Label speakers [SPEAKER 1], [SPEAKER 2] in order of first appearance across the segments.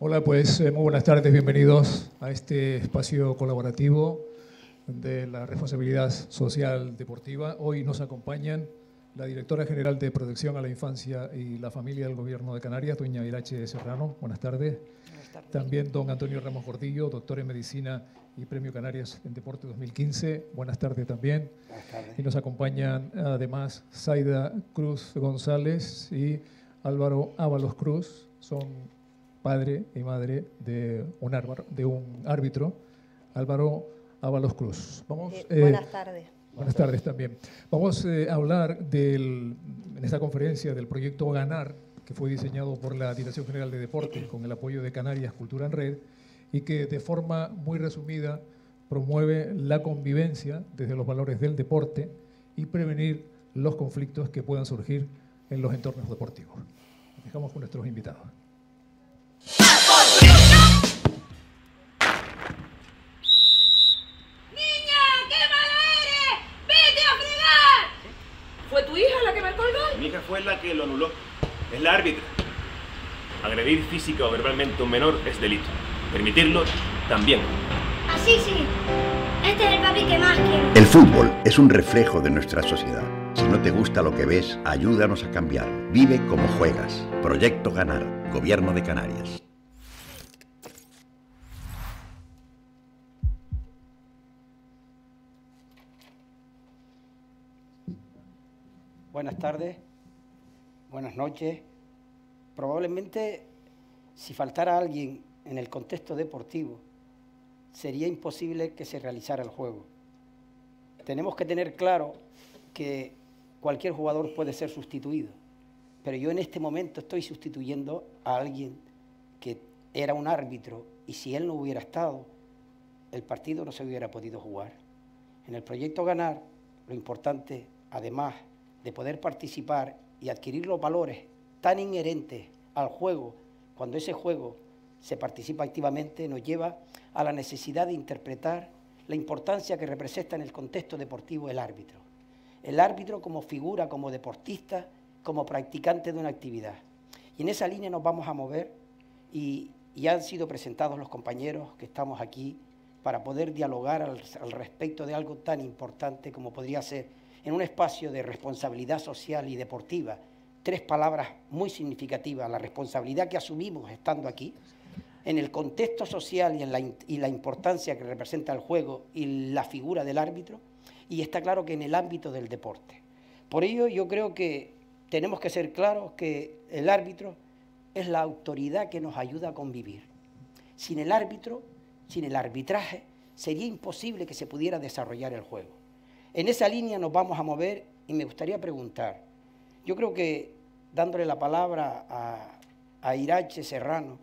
[SPEAKER 1] Hola, pues muy buenas tardes, bienvenidos a este espacio colaborativo de la responsabilidad social deportiva. Hoy nos acompañan la Directora General de Protección a la Infancia y la Familia del Gobierno de Canarias, doña Irache Serrano. Buenas tardes.
[SPEAKER 2] Buenas tardes.
[SPEAKER 1] También don Antonio Ramos Gordillo, doctor en Medicina y Premio Canarias en Deporte 2015. Buenas tardes también.
[SPEAKER 2] Buenas tardes.
[SPEAKER 1] Y nos acompañan además Zaida Cruz González y Álvaro Ábalos Cruz. Son padre y madre de un árbitro, Álvaro Ábalos Cruz.
[SPEAKER 3] Buenas tardes.
[SPEAKER 1] Buenas tardes también. Vamos a hablar en esta conferencia del proyecto Ganar, que fue diseñado por la Dirección General de Deportes con el apoyo de Canarias Cultura en Red y que de forma muy resumida promueve la convivencia desde los valores del deporte y prevenir los conflictos que puedan surgir en los entornos deportivos. Dejamos con nuestros invitados.
[SPEAKER 4] ¿Fue tu hija la que marcó el gol?
[SPEAKER 5] Mi hija fue la que lo anuló. Es la árbitra. Agredir física o verbalmente a un menor es delito. Permitirlo, también.
[SPEAKER 6] Así sí. Este es el papi que más quiero.
[SPEAKER 7] El fútbol es un reflejo de nuestra sociedad. Si no te gusta lo que ves, ayúdanos a cambiar. Vive como juegas. Proyecto Ganar. Gobierno de Canarias.
[SPEAKER 2] Buenas tardes, buenas noches. Probablemente, si faltara alguien en el contexto deportivo, sería imposible que se realizara el juego. Tenemos que tener claro que cualquier jugador puede ser sustituido, pero yo en este momento estoy sustituyendo a alguien que era un árbitro y si él no hubiera estado, el partido no se hubiera podido jugar. En el proyecto Ganar, lo importante, además de poder participar y adquirir los valores tan inherentes al juego, cuando ese juego se participa activamente, nos lleva a la necesidad de interpretar la importancia que representa en el contexto deportivo el árbitro. El árbitro como figura, como deportista, como practicante de una actividad. Y en esa línea nos vamos a mover y han sido presentados los compañeros que estamos aquí para poder dialogar al respecto de algo tan importante como podría ser en un espacio de responsabilidad social y deportiva, tres palabras muy significativas, la responsabilidad que asumimos estando aquí, en el contexto social y la importancia que representa el juego y la figura del árbitro, y está claro que en el ámbito del deporte. Por ello yo creo que tenemos que ser claros que el árbitro es la autoridad que nos ayuda a convivir. Sin el árbitro, sin el arbitraje, sería imposible que se pudiera desarrollar el juego. En esa línea nos vamos a mover y me gustaría preguntar, yo creo que dándole la palabra a Irache Serrano,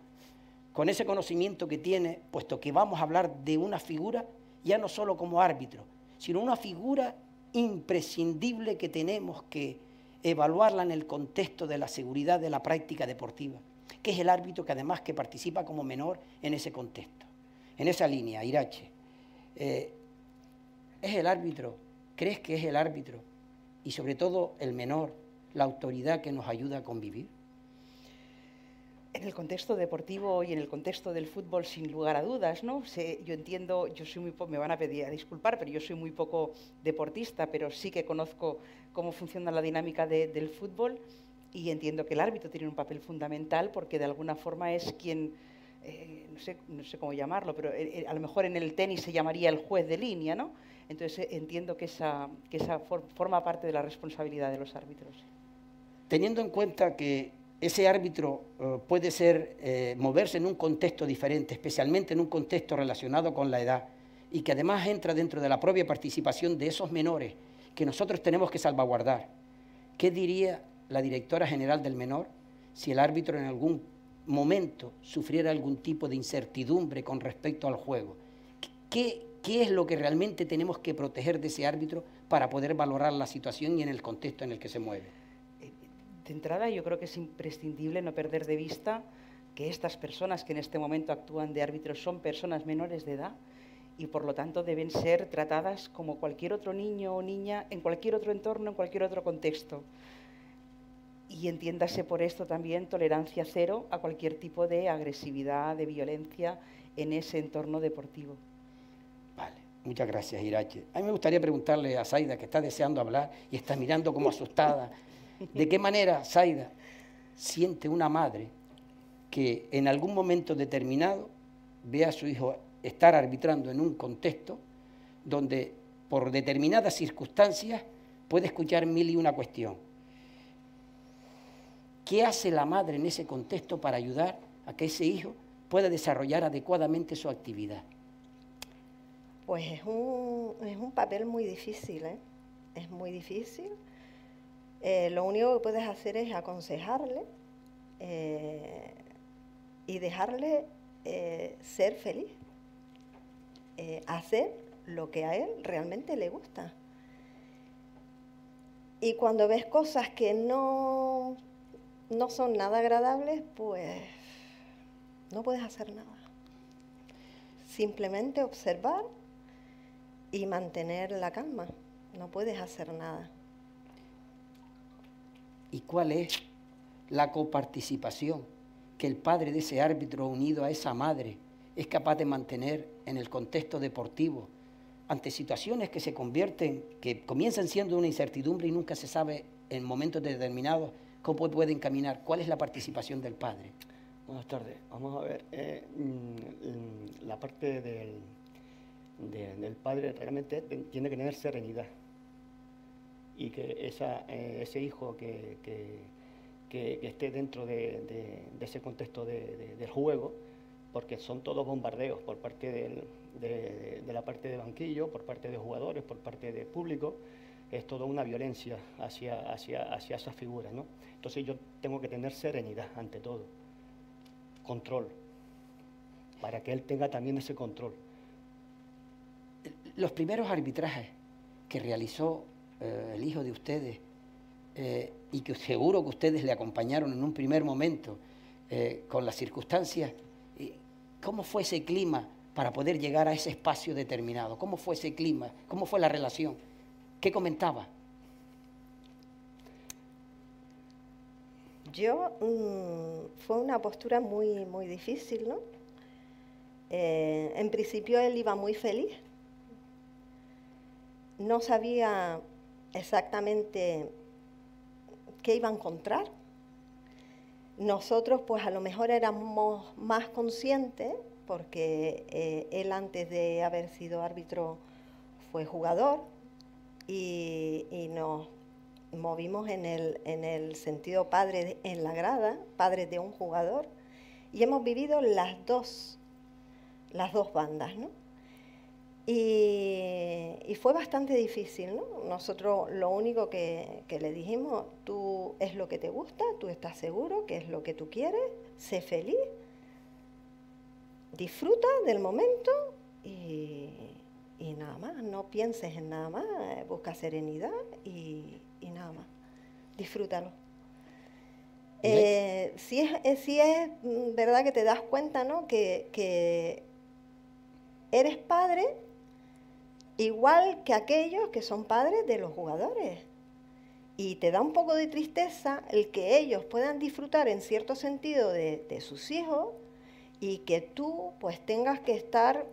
[SPEAKER 2] con ese conocimiento que tiene, puesto que vamos a hablar de una figura ya no solo como árbitro, sino una figura imprescindible que tenemos que evaluarla en el contexto de la seguridad de la práctica deportiva, que es el árbitro que además que participa como menor en ese contexto. En esa línea, Irache, ¿es el árbitro? ¿Crees que es el árbitro y sobre todo el menor la autoridad que nos ayuda a convivir?
[SPEAKER 3] En el contexto deportivo y en el contexto del fútbol, sin lugar a dudas, ¿no? Yo entiendo, me van a pedir a disculpar, pero yo soy muy poco deportista, pero sí que conozco cómo funciona la dinámica del fútbol y entiendo que el árbitro tiene un papel fundamental porque de alguna forma es quien, no sé cómo llamarlo, pero a lo mejor en el tenis se llamaría el juez de línea, ¿no? Entonces entiendo que esa forma parte de la responsabilidad de los árbitros.
[SPEAKER 2] Teniendo en cuenta que ese árbitro puede moverse en un contexto diferente, especialmente en un contexto relacionado con la edad, y que además entra dentro de la propia participación de esos menores que nosotros tenemos que salvaguardar, ¿qué diría la directora general del menor si el árbitro en algún momento sufriera algún tipo de incertidumbre con respecto al juego? ¿Qué es lo que realmente tenemos que proteger de ese árbitro para poder valorar la situación y en el contexto en el que se mueve?
[SPEAKER 3] De entrada, yo creo que es imprescindible no perder de vista que estas personas que en este momento actúan de árbitros son personas menores de edad y por lo tanto deben ser tratadas como cualquier otro niño o niña en cualquier otro entorno, en cualquier otro contexto. Y entiéndase por esto también tolerancia cero a cualquier tipo de agresividad, de violencia en ese entorno deportivo.
[SPEAKER 2] Vale, muchas gracias, Irache. A mí me gustaría preguntarle a Zaida, que está deseando hablar y está mirando como asustada, ¿de qué manera, Zaida, siente una madre que en algún momento determinado ve a su hijo estar arbitrando en un contexto donde por determinadas circunstancias puede escuchar mil y una cuestión? ¿Qué hace la madre en ese contexto para ayudar a que ese hijo pueda desarrollar adecuadamente su actividad?
[SPEAKER 8] Pues es un papel muy difícil, ¿eh? Es muy difícil. Lo único que puedes hacer es aconsejarle y dejarle ser feliz, hacer lo que a él realmente le gusta. Y cuando ves cosas que no son nada agradables, pues no puedes hacer nada. Simplemente observar y mantener la calma. No puedes hacer nada.
[SPEAKER 2] ¿Y cuál es la coparticipación que el padre de ese árbitro unido a esa madre es capaz de mantener en el contexto deportivo ante situaciones que se convierten, que comienzan siendo una incertidumbre y nunca se sabe en momentos determinados cómo pueden caminar? ¿Cuál es la participación del padre?
[SPEAKER 9] Buenas tardes. Vamos a ver, la parte del padre realmente tiene que tener serenidad y que ese hijo que esté dentro de ese contexto del juego, porque son todos bombardeos por parte de la parte de banquillo, por parte de jugadores, por parte del público. Es toda una violencia hacia esas figuras, ¿no? Entonces yo tengo que tener serenidad ante todo, control, para que él tenga también ese control.
[SPEAKER 2] Los primeros arbitrajes que realizó el hijo de ustedes, y que seguro que ustedes le acompañaron en un primer momento con las circunstancias, ¿cómo fue ese clima para poder llegar a ese espacio determinado? ¿Cómo fue ese clima? ¿Cómo fue la relación? ¿Qué comentaba?
[SPEAKER 8] Fue una postura muy, muy difícil, ¿no? En principio él iba muy feliz. No sabía exactamente qué iba a encontrar. Nosotros, pues a lo mejor éramos más conscientes, porque él antes de haber sido árbitro fue jugador y nos movimos en el sentido padre en la grada, padre de un jugador, y hemos vivido las dos bandas, ¿no? Y fue bastante difícil, ¿no? Nosotros lo único que le dijimos, tú es lo que te gusta, tú estás seguro que es lo que tú quieres, sé feliz, disfruta del momento y nada más, no pienses en nada más, busca serenidad y nada más, disfrútalo. Sí es verdad que te das cuenta, ¿no? que eres padre igual que aquellos que son padres de los jugadores. Y te da un poco de tristeza el que ellos puedan disfrutar en cierto sentido de sus hijos y que tú pues tengas que estar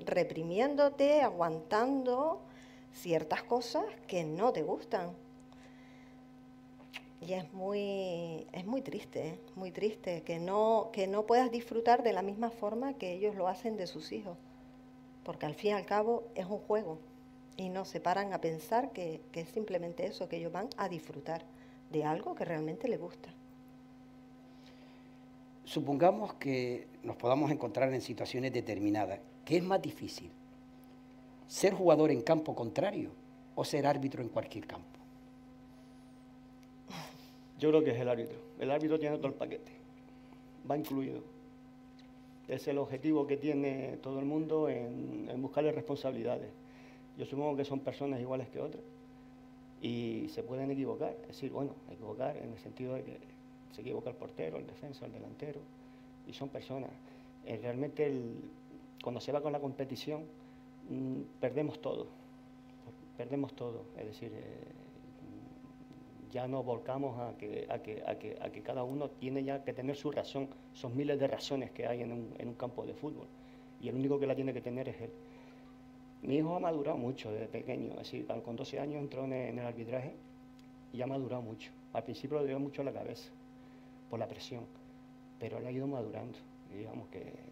[SPEAKER 8] reprimiéndote, aguantando ciertas cosas que no te gustan. Y es muy triste que no puedas disfrutar de la misma forma que ellos lo hacen de sus hijos. Porque al fin y al cabo es un juego y no se paran a pensar que es simplemente eso, que ellos van a disfrutar de algo que realmente les gusta.
[SPEAKER 2] Supongamos que nos podamos encontrar en situaciones determinadas. ¿Qué es más difícil? ¿Ser jugador en campo contrario o ser árbitro en cualquier campo?
[SPEAKER 9] Yo creo que es el árbitro. El árbitro tiene todo el paquete, va incluido. Es el objetivo que tiene todo el mundo en buscarle responsabilidades. Yo supongo que son personas iguales que otras y se pueden equivocar. Es decir, bueno, equivocar en el sentido de que se equivoca el portero, el defensa, el delantero, y son personas. Realmente cuando se va con la competición perdemos todo, es decir, ya nos volcamos a que cada uno tiene ya que tener su razón. Son miles de razones que hay en un campo de fútbol, y el único que la tiene que tener es él. Mi hijo ha madurado mucho desde pequeño, es decir, con 12 años entró en el arbitraje y ha madurado mucho. Al principio le dio mucho la cabeza por la presión, pero él ha ido madurando, digamos que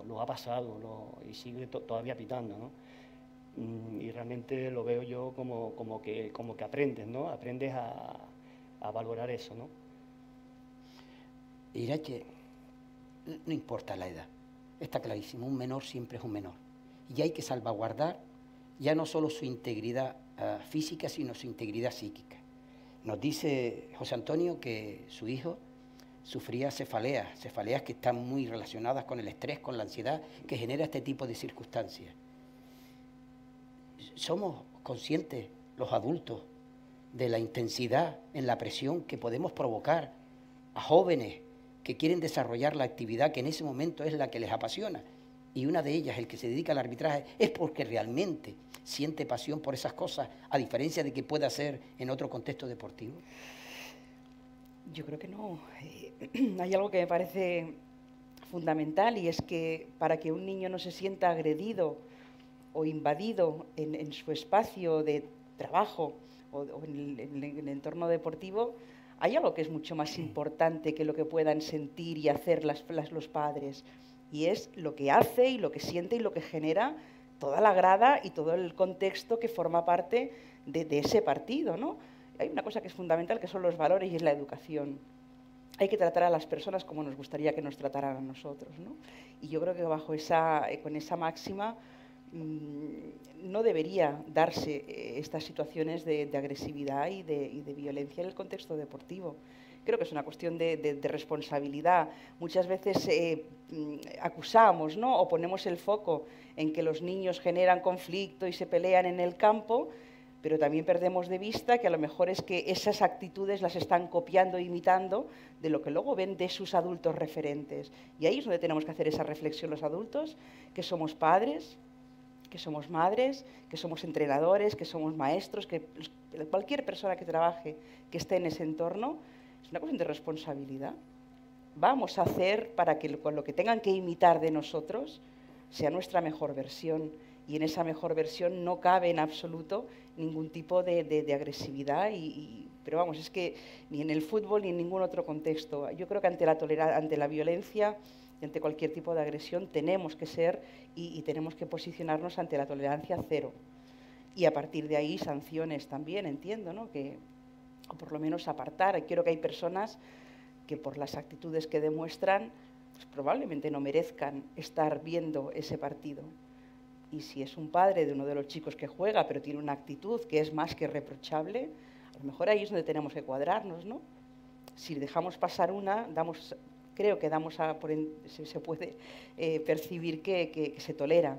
[SPEAKER 9] lo ha pasado y sigue todavía pitando, ¿no? Y realmente lo veo yo como que aprendes, ¿no? Aprendes a valorar eso, ¿no?
[SPEAKER 2] Irache, no importa la edad, está clarísimo, un menor siempre es un menor. Y hay que salvaguardar ya no solo su integridad física, sino su integridad psíquica. Nos dice José Antonio que su hijo sufría cefaleas que están muy relacionadas con el estrés, con la ansiedad que genera este tipo de circunstancias. Somos conscientes, los adultos, de la intensidad en la presión que podemos provocar a jóvenes que quieren desarrollar la actividad que en ese momento es la que les apasiona. Y una de ellas, el que se dedica al arbitraje, es porque realmente siente pasión por esas cosas, a diferencia de que pueda ser en otro contexto deportivo.
[SPEAKER 3] Yo creo que no. Hay algo que me parece fundamental, y es que para que un niño no se sienta agredido o invadido en su espacio de trabajo o en el entorno deportivo, hay algo que es mucho más importante que lo que puedan sentir y hacer los padres, y es lo que hace y lo que siente y lo que genera toda la grada y todo el contexto que forma parte de ese partido, ¿no? Hay una cosa que es fundamental, que son los valores y es la educación. Hay que tratar a las personas como nos gustaría que nos trataran a nosotros, ¿no? Y yo creo que con esa máxima no debería darse estas situaciones de agresividad y de violencia en el contexto deportivo. Creo que es una cuestión de responsabilidad. Muchas veces acusamos, ¿no?, o ponemos el foco en que los niños generan conflicto y se pelean en el campo, pero también perdemos de vista que a lo mejor es que esas actitudes las están copiando e imitando de lo que luego ven de sus adultos referentes. Y ahí es donde tenemos que hacer esa reflexión los adultos, que somos padres, que somos madres, que somos entrenadores, que somos maestros, que cualquier persona que trabaje, que esté en ese entorno, es una cuestión de responsabilidad. Vamos a hacer para que con lo que tengan que imitar de nosotros sea nuestra mejor versión, y en esa mejor versión no cabe en absoluto ningún tipo de agresividad, pero vamos, es que ni en el fútbol ni en ningún otro contexto. Yo creo que ante la violencia y ante cualquier tipo de agresión tenemos que ser y tenemos que posicionarnos ante la tolerancia cero. Y a partir de ahí sanciones también, entiendo, ¿no?, o por lo menos apartar. Creo que hay personas que por las actitudes que demuestran, pues probablemente no merezcan estar viendo ese partido. Y si es un padre de uno de los chicos que juega, pero tiene una actitud que es más que reprochable, a lo mejor ahí es donde tenemos que cuadrarnos, ¿no? Si dejamos pasar una, creo que se puede percibir que se tolera.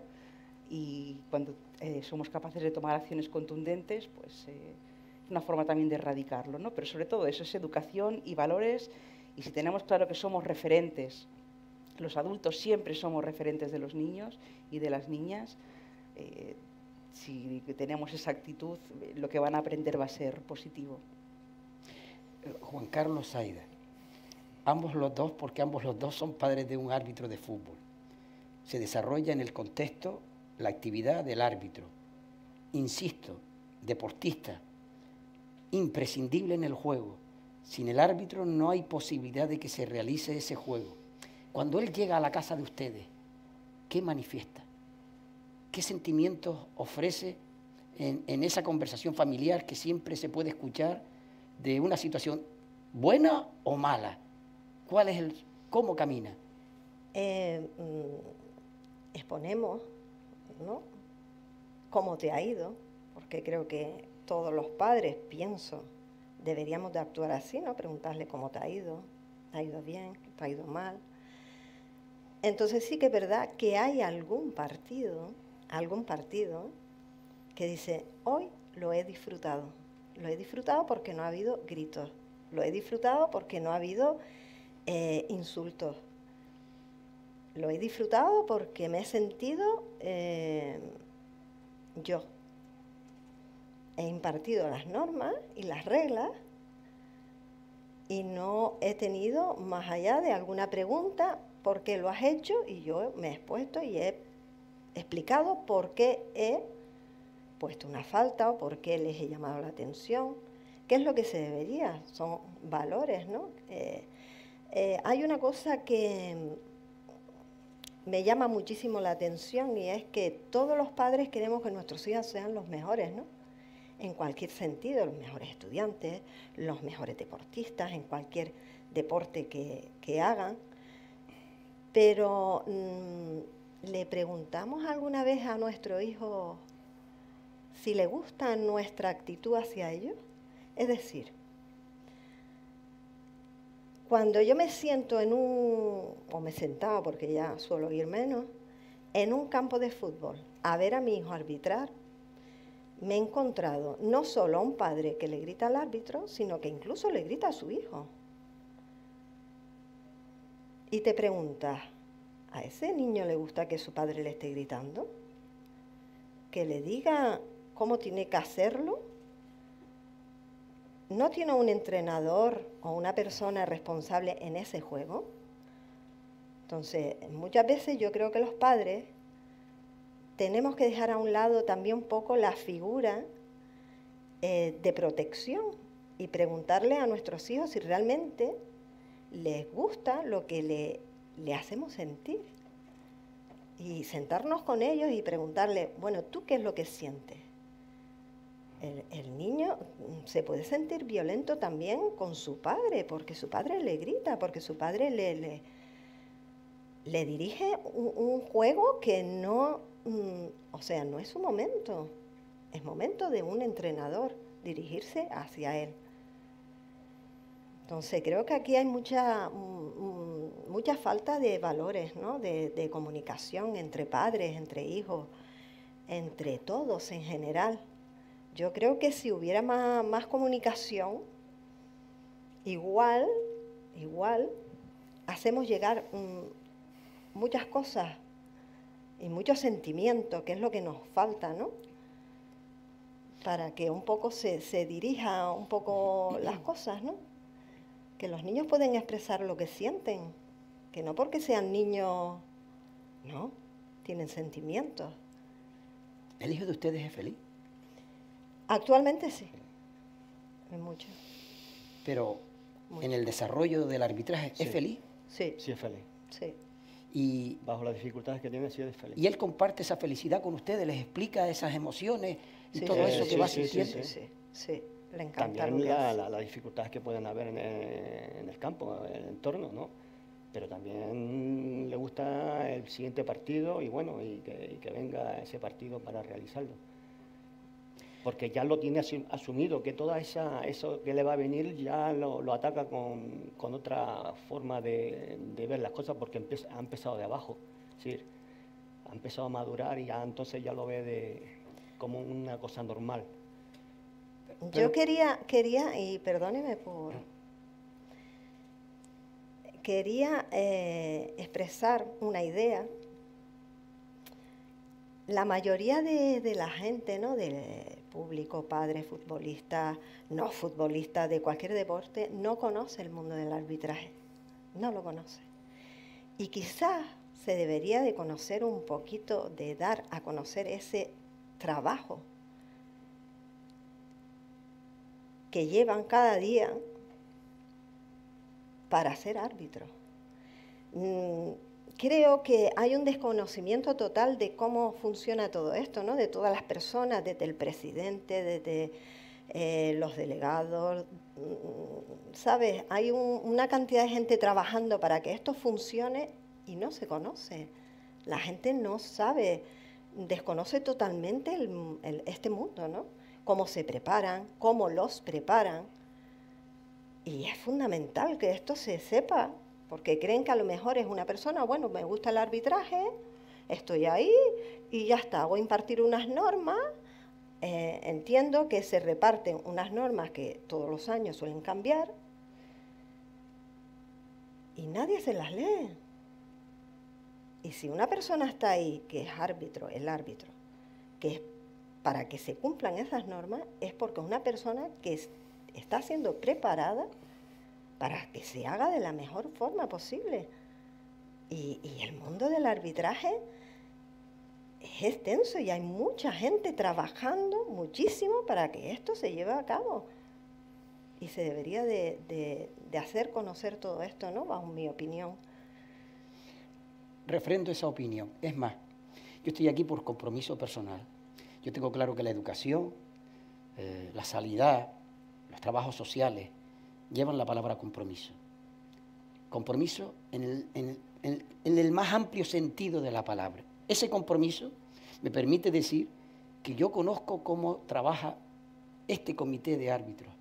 [SPEAKER 3] Y cuando somos capaces de tomar acciones contundentes, pues es una forma también de erradicarlo, ¿no? Pero sobre todo eso es educación y valores, y si tenemos claro que somos referentes, los adultos siempre somos referentes de los niños y de las niñas, si tenemos esa actitud, lo que van a aprender va a ser positivo.
[SPEAKER 2] Juan Carlos Saida, porque ambos los dos son padres de un árbitro de fútbol. Se desarrolla en el contexto la actividad del árbitro. Insisto, deportista, imprescindible en el juego. Sin el árbitro no hay posibilidad de que se realice ese juego. Cuando él llega a la casa de ustedes, ¿qué manifiesta? ¿Qué sentimientos ofrece en esa conversación familiar que siempre se puede escuchar de una situación buena o mala? ¿Cómo camina?
[SPEAKER 8] Exponemos, ¿no?, cómo te ha ido, porque creo que todos los padres, pienso, deberíamos de actuar así, ¿no? Preguntarle cómo te ha ido bien, te ha ido mal. Entonces sí que es verdad que hay algún partido que dice, hoy lo he disfrutado porque no ha habido gritos, lo he disfrutado porque no ha habido insultos, lo he disfrutado porque me he sentido yo. he impartido las normas y las reglas y no he tenido más allá de alguna pregunta por qué lo has hecho, y yo me he expuesto y he explicado por qué he puesto una falta o por qué les he llamado la atención, qué es lo que se debería, son valores, ¿no? Hay una cosa que me llama muchísimo la atención y es que todos los padres queremos que nuestros hijos sean los mejores, ¿no? En cualquier sentido, los mejores estudiantes, los mejores deportistas, en cualquier deporte que hagan. Pero ¿le preguntamos alguna vez a nuestro hijo si le gusta nuestra actitud hacia ellos? Es decir, cuando yo me siento o me sentaba, porque ya suelo ir menos, en un campo de fútbol a ver a mi hijo arbitrar, me he encontrado no solo a un padre que le grita al árbitro, sino que incluso le grita a su hijo. Y te preguntas, ¿a ese niño le gusta que su padre le esté gritando? ¿Que le diga cómo tiene que hacerlo? ¿No tiene un entrenador o una persona responsable en ese juego? Entonces, muchas veces yo creo que los padres tenemos que dejar a un lado también un poco la figura de protección y preguntarle a nuestros hijos si realmente les gusta lo que le hacemos sentir. Y sentarnos con ellos y preguntarle, bueno, ¿tú qué es lo que sientes? El niño se puede sentir violento también con su padre, porque su padre le grita, porque su padre le dirige un juego que no, o sea, no es su momento. Es momento de un entrenador dirigirse hacia él. Entonces, creo que aquí hay mucha falta de valores, ¿no? De comunicación entre padres, entre hijos, entre todos en general. Yo creo que si hubiera más comunicación, igual hacemos llegar muchas cosas y muchos sentimientos, que es lo que nos falta, ¿no? Para que un poco se dirija un poco las cosas, ¿no? Que los niños pueden expresar lo que sienten, que no porque sean niños, no, tienen sentimientos.
[SPEAKER 2] ¿El hijo de ustedes es feliz?
[SPEAKER 8] Actualmente sí, es mucho.
[SPEAKER 2] Pero en el desarrollo del arbitraje, ¿es feliz?
[SPEAKER 8] Sí.
[SPEAKER 9] Sí, es feliz.
[SPEAKER 8] Sí.
[SPEAKER 2] Y
[SPEAKER 9] bajo las dificultades que tiene, sí es feliz.
[SPEAKER 2] ¿Y él comparte esa felicidad con ustedes? ¿Les explica esas emociones y todo eso que va sintiendo?
[SPEAKER 8] Sí, le encanta.
[SPEAKER 9] También las dificultades que pueden haber en el campo, en el entorno, ¿no? Pero también le gusta el siguiente partido y bueno, y que venga ese partido para realizarlo. Porque ya lo tiene asumido, que toda eso que le va a venir ya lo ataca con otra forma de ver las cosas, porque ha empezado de abajo, es decir, ha empezado a madurar y ya entonces ya lo ve como una cosa normal.
[SPEAKER 8] Yo quería, y perdóneme quería expresar una idea. La mayoría de la gente, ¿no? Del público, padres, futbolistas, no futbolistas, de cualquier deporte, no conoce el mundo del arbitraje, no lo conoce. Y quizás se debería de conocer un poquito, de dar a conocer ese trabajo que llevan cada día para ser árbitros. Creo que hay un desconocimiento total de cómo funciona todo esto, ¿no? De todas las personas, desde el presidente, desde los delegados, ¿sabes? Hay una cantidad de gente trabajando para que esto funcione y no se conoce. La gente no sabe, desconoce totalmente este mundo, ¿no? Cómo se preparan, cómo los preparan. Y es fundamental que esto se sepa, porque creen que a lo mejor es una persona, bueno, me gusta el arbitraje, estoy ahí y ya está, voy a impartir unas normas, entiendo que se reparten unas normas que todos los años suelen cambiar y nadie se las lee. Y si una persona está ahí, que es árbitro, el árbitro, que es para que se cumplan esas normas es porque es una persona que está siendo preparada para que se haga de la mejor forma posible. Y el mundo del arbitraje es extenso y hay mucha gente trabajando muchísimo para que esto se lleve a cabo. Y se debería de hacer conocer todo esto, ¿no? Bajo mi opinión.
[SPEAKER 2] Refrendo esa opinión. Es más, yo estoy aquí por compromiso personal. Yo tengo claro que la educación, la sanidad, los trabajos sociales llevan la palabra compromiso. Compromiso en el más amplio sentido de la palabra. Ese compromiso me permite decir que yo conozco cómo trabaja este comité de árbitros,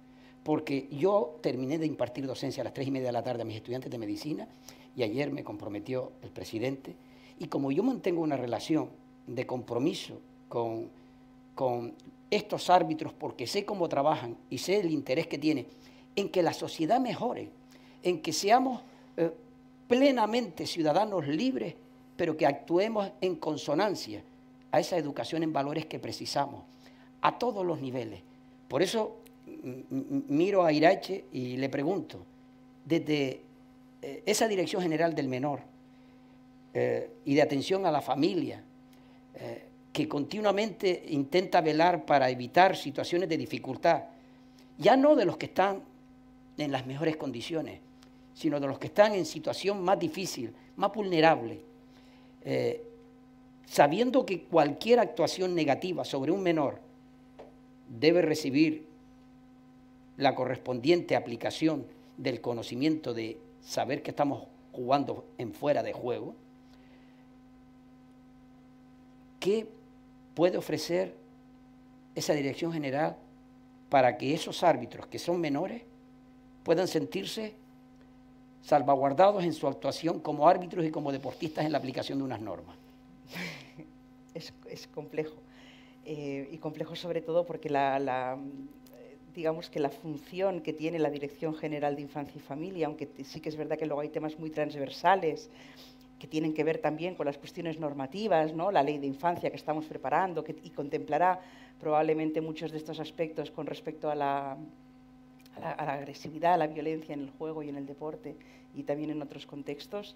[SPEAKER 2] porque yo terminé de impartir docencia a las 3:30 de la tarde a mis estudiantes de medicina y ayer me comprometió el presidente, y como yo mantengo una relación de compromiso con estos árbitros, porque sé cómo trabajan y sé el interés que tienen en que la sociedad mejore, en que seamos plenamente ciudadanos libres, pero que actuemos en consonancia a esa educación en valores que precisamos, a todos los niveles. Por eso miro a Irache y le pregunto, desde esa Dirección General del Menor y de atención a la familia, que continuamente intenta velar para evitar situaciones de dificultad, ya no de los que están en las mejores condiciones, sino de los que están en situación más difícil, más vulnerable, sabiendo que cualquier actuación negativa sobre un menor debe recibir la correspondiente aplicación del conocimiento de saber que estamos jugando en fuera de juego, ¿qué puede ofrecer esa Dirección General para que esos árbitros que son menores puedan sentirse salvaguardados en su actuación como árbitros y como deportistas en la aplicación de unas normas?
[SPEAKER 3] Es complejo, y complejo sobre todo porque digamos que la función que tiene la Dirección General de Infancia y Familia, aunque sí que es verdad que luego hay temas muy transversales que tienen que ver también con las cuestiones normativas, ¿no? La ley de infancia que estamos preparando y contemplará probablemente muchos de estos aspectos con respecto a la agresividad, a la violencia en el juego y en el deporte y también en otros contextos.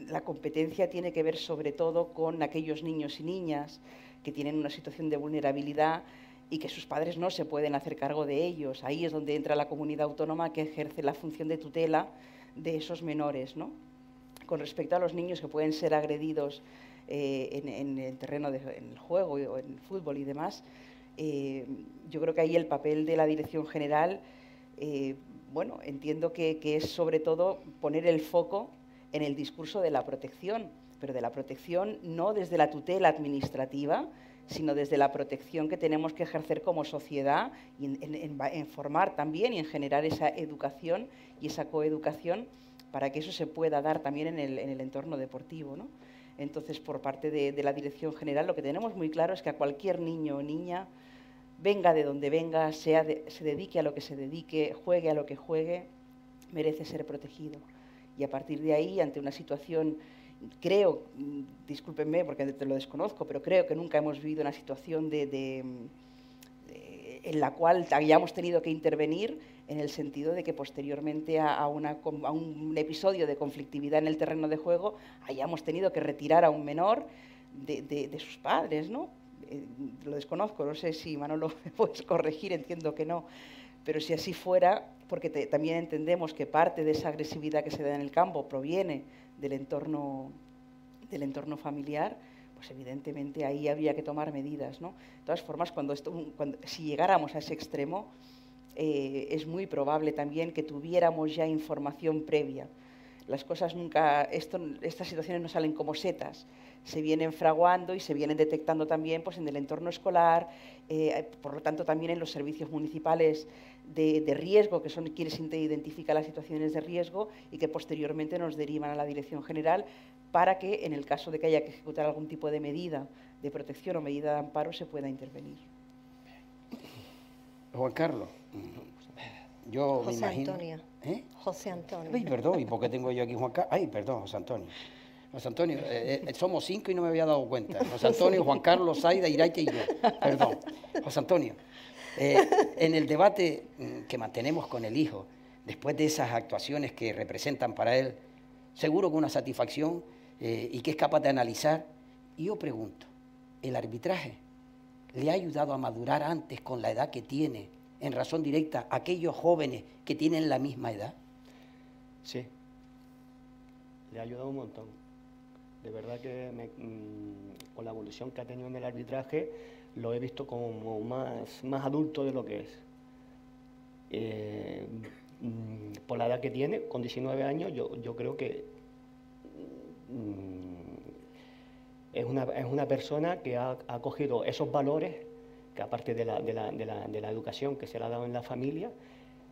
[SPEAKER 3] La competencia tiene que ver sobre todo con aquellos niños y niñas que tienen una situación de vulnerabilidad y que sus padres no se pueden hacer cargo de ellos. Ahí es donde entra la comunidad autónoma que ejerce la función de tutela de esos menores, ¿no? Con respecto a los niños que pueden ser agredidos en el terreno en el juego o en el fútbol y demás, yo creo que ahí el papel de la Dirección General, bueno, entiendo que es sobre todo poner el foco en el discurso de la protección, pero de la protección no desde la tutela administrativa, sino desde la protección que tenemos que ejercer como sociedad y en formar también y en generar esa educación y esa coeducación para que eso se pueda dar también en el entorno deportivo, ¿no? Entonces, por parte de la Dirección General, lo que tenemos muy claro es que a cualquier niño o niña, venga de donde venga, se dedique a lo que se dedique, juegue a lo que juegue, merece ser protegido. Y a partir de ahí, ante una situación, creo, discúlpenme porque te lo desconozco, pero creo que nunca hemos vivido una situación en la cual hayamos tenido que intervenir en el sentido de que posteriormente a un episodio de conflictividad en el terreno de juego hayamos tenido que retirar a un menor de sus padres, ¿no? Lo desconozco, no sé si Manolo me puedes corregir, entiendo que no, pero si así fuera, porque también entendemos que parte de esa agresividad que se da en el campo proviene del entorno familiar, pues evidentemente ahí habría que tomar medidas, ¿no? De todas formas, si llegáramos a ese extremo, es muy probable también que tuviéramos ya información previa. Las cosas estas situaciones no salen como setas, se vienen fraguando y se vienen detectando también pues, en el entorno escolar, por lo tanto también en los servicios municipales de riesgo, que son quienes identifican las situaciones de riesgo y que posteriormente nos derivan a la Dirección General para que en el caso de que haya que ejecutar algún tipo de medida de protección o medida de amparo se pueda intervenir.
[SPEAKER 2] Juan Carlos, yo
[SPEAKER 8] José
[SPEAKER 2] me imagino...
[SPEAKER 8] Antonio.
[SPEAKER 2] ¿Eh?
[SPEAKER 8] José Antonio.
[SPEAKER 2] Ay, perdón, ¿y por qué tengo yo aquí Juan Carlos? Ay, perdón, José Antonio. José Antonio, somos 5 y no me había dado cuenta. José Antonio, Juan Carlos, Zaida, Irache y yo. Perdón. José Antonio, en el debate que mantenemos con el hijo, después de esas actuaciones que representan para él, seguro con una satisfacción y que es capaz de analizar, y yo pregunto, ¿el arbitraje le ha ayudado a madurar antes con la edad que tiene, en razón directa, a aquellos jóvenes que tienen la misma edad?
[SPEAKER 9] Sí, le ha ayudado un montón. De verdad que con la evolución que ha tenido en el arbitraje, lo he visto como más adulto de lo que es. Por la edad que tiene, con 19 años, yo creo que es una persona que ha cogido esos valores, que aparte de la educación que se le ha dado en la familia,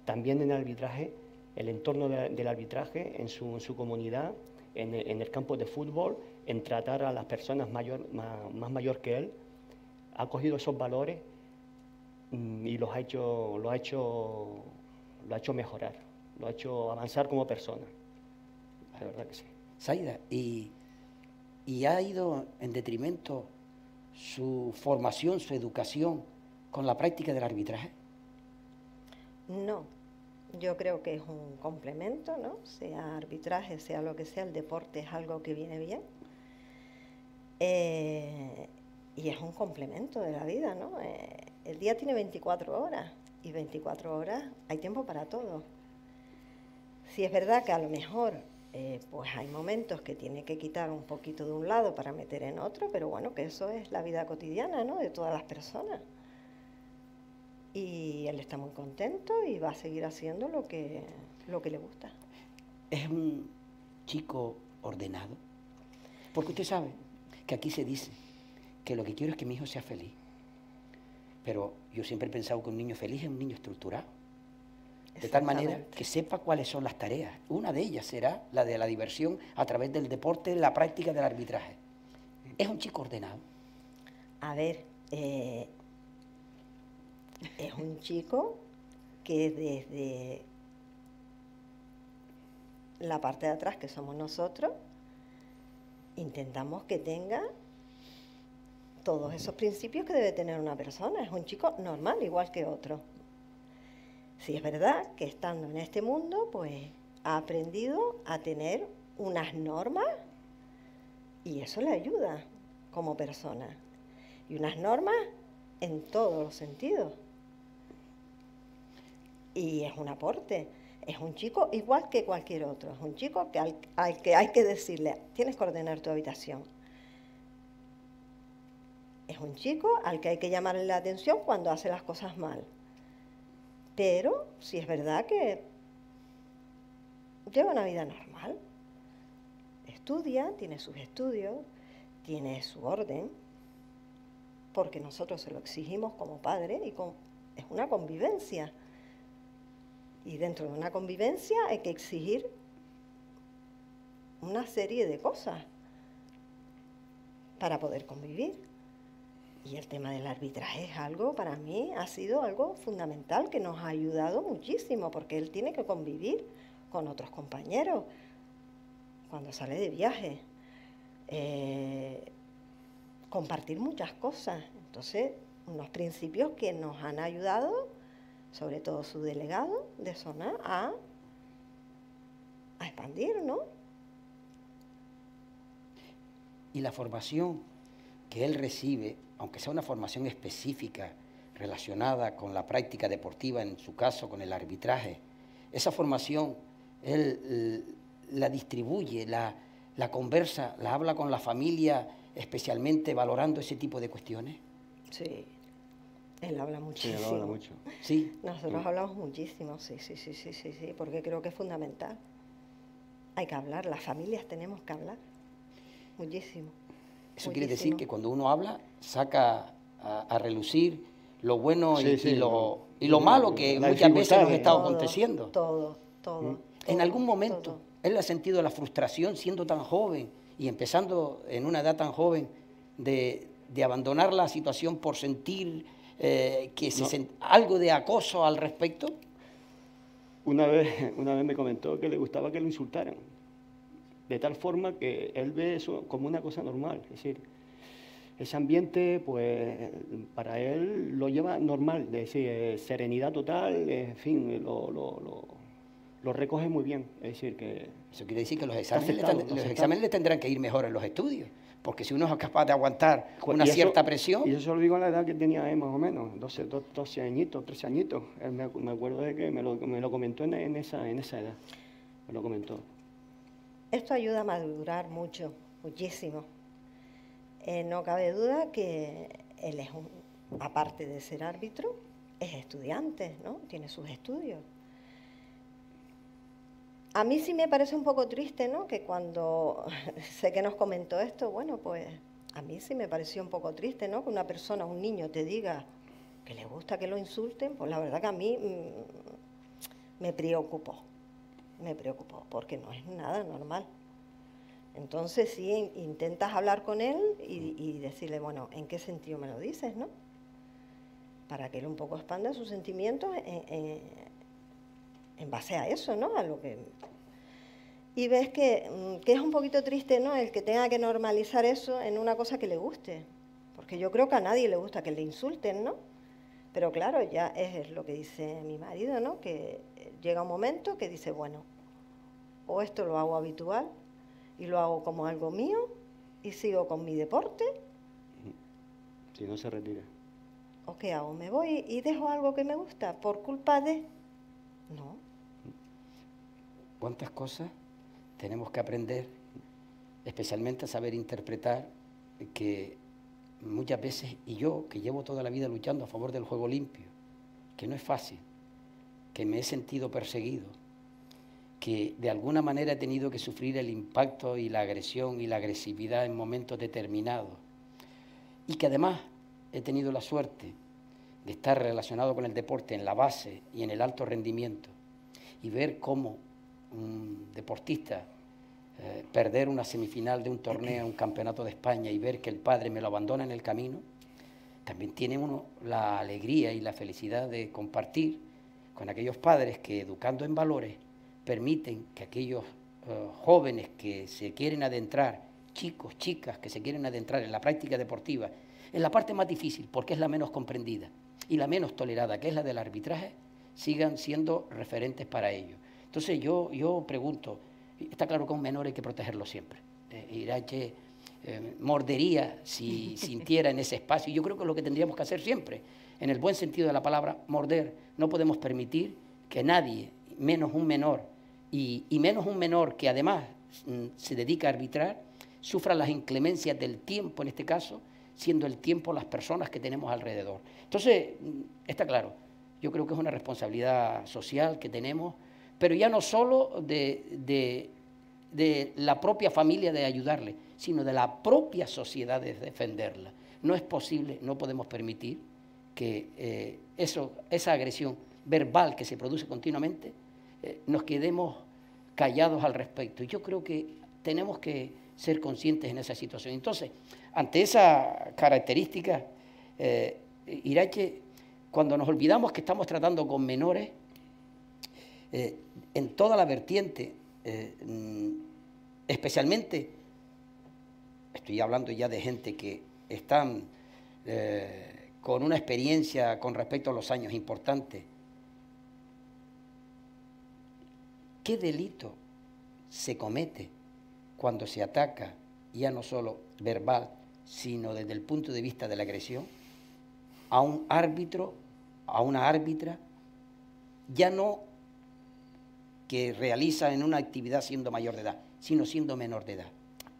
[SPEAKER 9] también en el arbitraje, el entorno del arbitraje, en su comunidad, en el campo de fútbol, en tratar a las personas más mayor que él, ha cogido esos valores y lo ha hecho mejorar, lo ha hecho avanzar como persona. La verdad que sí.
[SPEAKER 2] Zaida, ¿y ha ido en detrimento su formación, su educación, con la práctica del arbitraje?
[SPEAKER 8] No, yo creo que es un complemento, ¿no? Sea arbitraje, sea lo que sea, el deporte es algo que viene bien. Y es un complemento de la vida, ¿no? El día tiene 24 horas y 24 horas hay tiempo para todo. Si es verdad que a lo mejor pues hay momentos que tiene que quitar un poquito de un lado para meter en otro, pero bueno, que eso es la vida cotidiana, ¿no? De todas las personas. Y él está muy contento y va a seguir haciendo lo que le gusta.
[SPEAKER 2] ¿Es un chico ordenado? Porque usted sabe que aquí se dice que lo que quiero es que mi hijo sea feliz. Pero yo siempre he pensado que un niño feliz es un niño estructurado. De tal manera que sepa cuáles son las tareas. Una de ellas será la de la diversión a través del deporte, la práctica del arbitraje. ¿Es un chico ordenado?
[SPEAKER 8] A ver, es un chico que desde la parte de atrás, que somos nosotros, intentamos que tenga todos esos principios que debe tener una persona. Es un chico normal, igual que otro. Sí, es verdad que estando en este mundo, pues ha aprendido a tener unas normas y eso le ayuda como persona. Y unas normas en todos los sentidos. Y es un aporte. Es un chico igual que cualquier otro. Es un chico que al que hay que decirle, tienes que ordenar tu habitación. Es un chico al que hay que llamarle la atención cuando hace las cosas mal. Pero sí es verdad que lleva una vida normal. Estudia, tiene sus estudios, tiene su orden, porque nosotros se lo exigimos como padres y es una convivencia. Y dentro de una convivencia hay que exigir una serie de cosas para poder convivir. Y el tema del arbitraje es algo, para mí, ha sido algo fundamental que nos ha ayudado muchísimo, porque él tiene que convivir con otros compañeros cuando sale de viaje, compartir muchas cosas. Entonces, unos principios que nos han ayudado, sobre todo su delegado de zona, a expandir, ¿no?
[SPEAKER 2] Y la formación que él recibe, aunque sea una formación específica relacionada con la práctica deportiva, en su caso con el arbitraje, esa formación él la distribuye, la conversa, la habla con la familia, especialmente valorando ese tipo de cuestiones.
[SPEAKER 8] Sí, él habla muchísimo.
[SPEAKER 9] Sí, él habla mucho.
[SPEAKER 2] Sí.
[SPEAKER 8] Nosotros hablamos muchísimo, sí, porque creo que es fundamental. Hay que hablar, las familias tenemos que hablar muchísimo.
[SPEAKER 2] Eso quiere decir que cuando uno habla, saca a relucir lo bueno y lo malo que muchas veces nos está aconteciendo.
[SPEAKER 8] Todo.
[SPEAKER 2] En algún momento, él ha sentido la frustración siendo tan joven y empezando en una edad tan joven de abandonar la situación por sentir algo de acoso al respecto.
[SPEAKER 9] Una vez me comentó que le gustaba que lo insultaran. de tal forma que él ve eso como una cosa normal. Es decir, ese ambiente, pues, para él lo lleva normal, es decir, serenidad total, en fin, lo recoge muy bien. Es decir, que...
[SPEAKER 2] Eso quiere decir que los exámenes le tendrán que ir mejor en los estudios, porque si uno es capaz de aguantar una cierta presión...
[SPEAKER 9] Y eso lo digo a la edad que tenía él, más o menos, 12 añitos, 13 añitos. Él me acuerdo de que me lo comentó en esa edad, me lo comentó.
[SPEAKER 8] Esto ayuda a madurar mucho, muchísimo. No cabe duda que él es, aparte de ser árbitro, es estudiante, ¿no? Tiene sus estudios. A mí sí me parece un poco triste, ¿no? Que cuando sé que nos comentó esto, bueno, pues a mí sí me pareció un poco triste, ¿no? Que una persona, un niño, te diga que le gusta que lo insulten, pues la verdad que a mí me preocupó, porque no es nada normal. Entonces sí intentas hablar con él y decirle, bueno, ¿en qué sentido me lo dices, no? Para que él un poco expanda sus sentimientos en base a eso, ¿no? A lo que... Y ves que es un poquito triste, ¿no? El que tenga que normalizar eso en una cosa que le guste. Porque yo creo que a nadie le gusta que le insulten, ¿no? Pero claro, ya es lo que dice mi marido, ¿no? Que llega un momento que dice, bueno, o esto lo hago habitual y lo hago como algo mío y sigo con mi deporte.
[SPEAKER 9] Si no se retira.
[SPEAKER 8] ¿O qué hago? ¿Me voy y dejo algo que me gusta por culpa de...? No.
[SPEAKER 2] ¿Cuántas cosas tenemos que aprender, especialmente a saber interpretar que muchas veces, y yo que llevo toda la vida luchando a favor del juego limpio, que no es fácil, que me he sentido perseguido, que de alguna manera he tenido que sufrir el impacto y la agresión y la agresividad en momentos determinados, y que además he tenido la suerte de estar relacionado con el deporte en la base y en el alto rendimiento, y ver cómo un deportista perder una semifinal de un torneo, un campeonato de España, y ver que el padre me lo abandona en el camino, también tiene uno la alegría y la felicidad de compartir con aquellos padres que, educando en valores, permiten que aquellos jóvenes que se quieren adentrar, chicos, chicas que se quieren adentrar en la práctica deportiva, en la parte más difícil, porque es la menos comprendida y la menos tolerada, que es la del arbitraje, sigan siendo referentes para ellos. Entonces yo pregunto, está claro que a un menor hay que protegerlo siempre. Irache mordería si sintiera en ese espacio, y yo creo que es lo que tendríamos que hacer siempre, en el buen sentido de la palabra, morder. No podemos permitir que nadie, menos un menor, y menos un menor que además se dedica a arbitrar, sufra las inclemencias del tiempo, en este caso, siendo el tiempo las personas que tenemos alrededor. Entonces, está claro, yo creo que es una responsabilidad social que tenemos, pero ya no solo de la propia familia de ayudarle, sino de la propia sociedad de defenderla. No es posible, no podemos permitir que esa agresión verbal que se produce continuamente, nos quedemos callados al respecto. Y yo creo que tenemos que ser conscientes en esa situación. Entonces, ante esa característica, Irache, cuando nos olvidamos que estamos tratando con menores, en toda la vertiente, especialmente, estoy hablando ya de gente que están con una experiencia con respecto a los años importantes, ¿qué delito se comete cuando se ataca, ya no solo verbal, sino desde el punto de vista de la agresión, a un árbitro, a una árbitra, ya no que realiza en una actividad siendo mayor de edad, sino siendo menor de edad?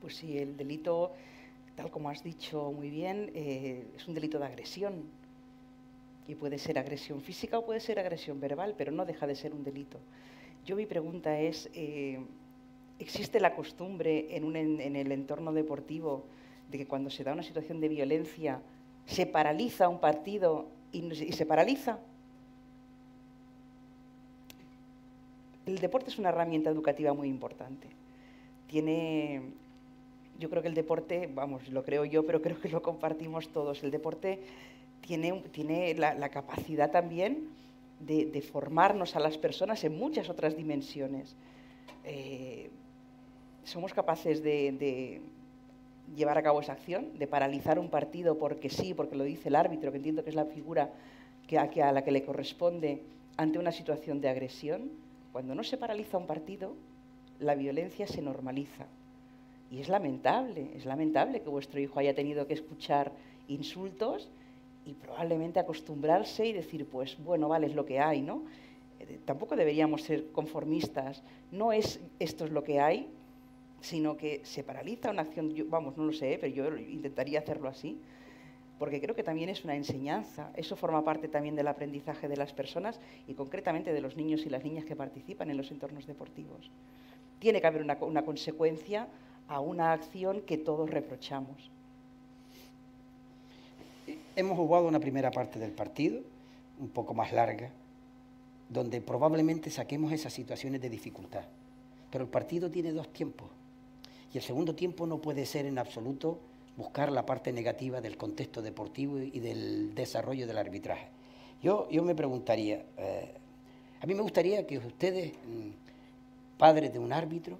[SPEAKER 3] Pues sí, el delito, tal como has dicho muy bien, es un delito de agresión. Y puede ser agresión física o puede ser agresión verbal, pero no deja de ser un delito. Yo mi pregunta es, ¿existe la costumbre en el entorno deportivo de que cuando se da una situación de violencia se paraliza un partido y se paraliza? El deporte es una herramienta educativa muy importante. Yo creo que el deporte, vamos, lo creo yo, pero creo que lo compartimos todos. El deporte tiene la capacidad también de formarnos a las personas en muchas otras dimensiones. somos capaces de llevar a cabo esa acción, de paralizar un partido porque sí, porque lo dice el árbitro, que entiendo que es la figura a la que le corresponde ante una situación de agresión. Cuando no se paraliza un partido, la violencia se normaliza. Y es lamentable que vuestro hijo haya tenido que escuchar insultos y probablemente acostumbrarse y decir, pues bueno, vale, es lo que hay, ¿no? Tampoco deberíamos ser conformistas. No es esto es lo que hay, sino que se paraliza una acción. Vamos, no lo sé, pero yo intentaría hacerlo así, porque creo que también es una enseñanza. Eso forma parte también del aprendizaje de las personas y concretamente de los niños y las niñas que participan en los entornos deportivos. Tiene que haber una consecuencia a una acción que todos reprochamos.
[SPEAKER 2] Hemos jugado una primera parte del partido, un poco más larga, donde probablemente saquemos esas situaciones de dificultad. Pero el partido tiene 2 tiempos. Y el segundo tiempo no puede ser en absoluto buscar la parte negativa del contexto deportivo y del desarrollo del arbitraje. Yo me preguntaría, a mí me gustaría que ustedes, padres de un árbitro,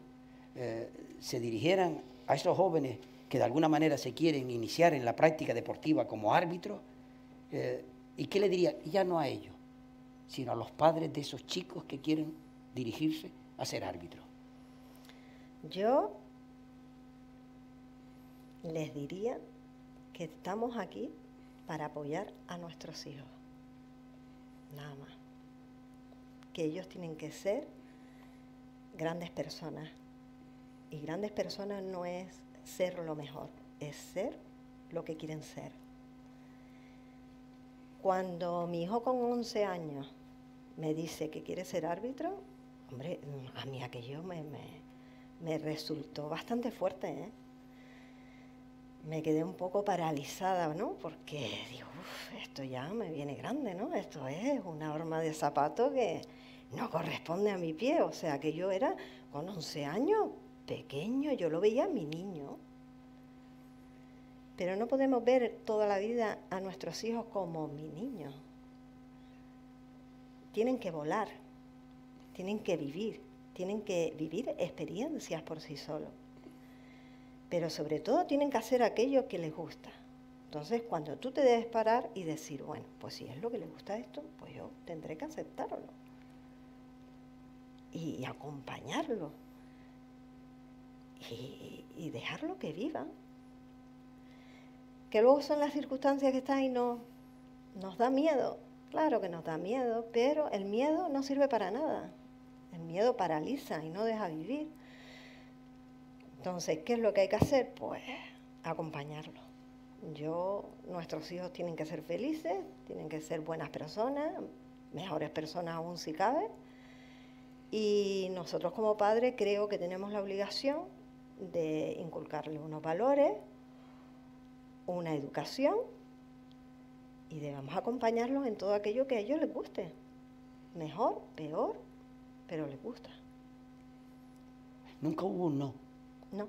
[SPEAKER 2] se dirigieran a esos jóvenes que de alguna manera se quieren iniciar en la práctica deportiva como árbitros, ¿y qué le diría? Ya no a ellos, sino a los padres de esos chicos que quieren dirigirse a ser árbitros.
[SPEAKER 8] Yo les diría que estamos aquí para apoyar a nuestros hijos, nada más. Que ellos tienen que ser grandes personas. Y grandes personas no es ser lo mejor, es ser lo que quieren ser. Cuando mi hijo con 11 años me dice que quiere ser árbitro, hombre, a mí aquello me resultó bastante fuerte, ¿eh? Me quedé un poco paralizada, ¿no? Porque digo, esto ya me viene grande, ¿no? Esto es una horma de zapato que no corresponde a mi pie. O sea, que yo era, con 11 años, pequeño, yo lo veía a mi niño. Pero no podemos ver toda la vida a nuestros hijos como mi niño. Tienen que volar, tienen que vivir experiencias por sí solos. Pero sobre todo tienen que hacer aquello que les gusta. Entonces, cuando tú te debes parar y decir, bueno, pues si es lo que les gusta esto, pues yo tendré que aceptarlo. Y acompañarlo. Y dejarlo que viva. Que luego son las circunstancias que están y nos da miedo. Claro que nos da miedo, pero el miedo no sirve para nada. El miedo paraliza y no deja vivir. Entonces, ¿qué es lo que hay que hacer? Pues acompañarlo. Nuestros hijos tienen que ser felices, tienen que ser buenas personas, mejores personas aún si cabe. Y nosotros como padres creo que tenemos la obligación de inculcarles unos valores, una educación y debemos acompañarlos en todo aquello que a ellos les guste. Mejor, peor, pero les gusta.
[SPEAKER 2] Nunca hubo un no.
[SPEAKER 8] No.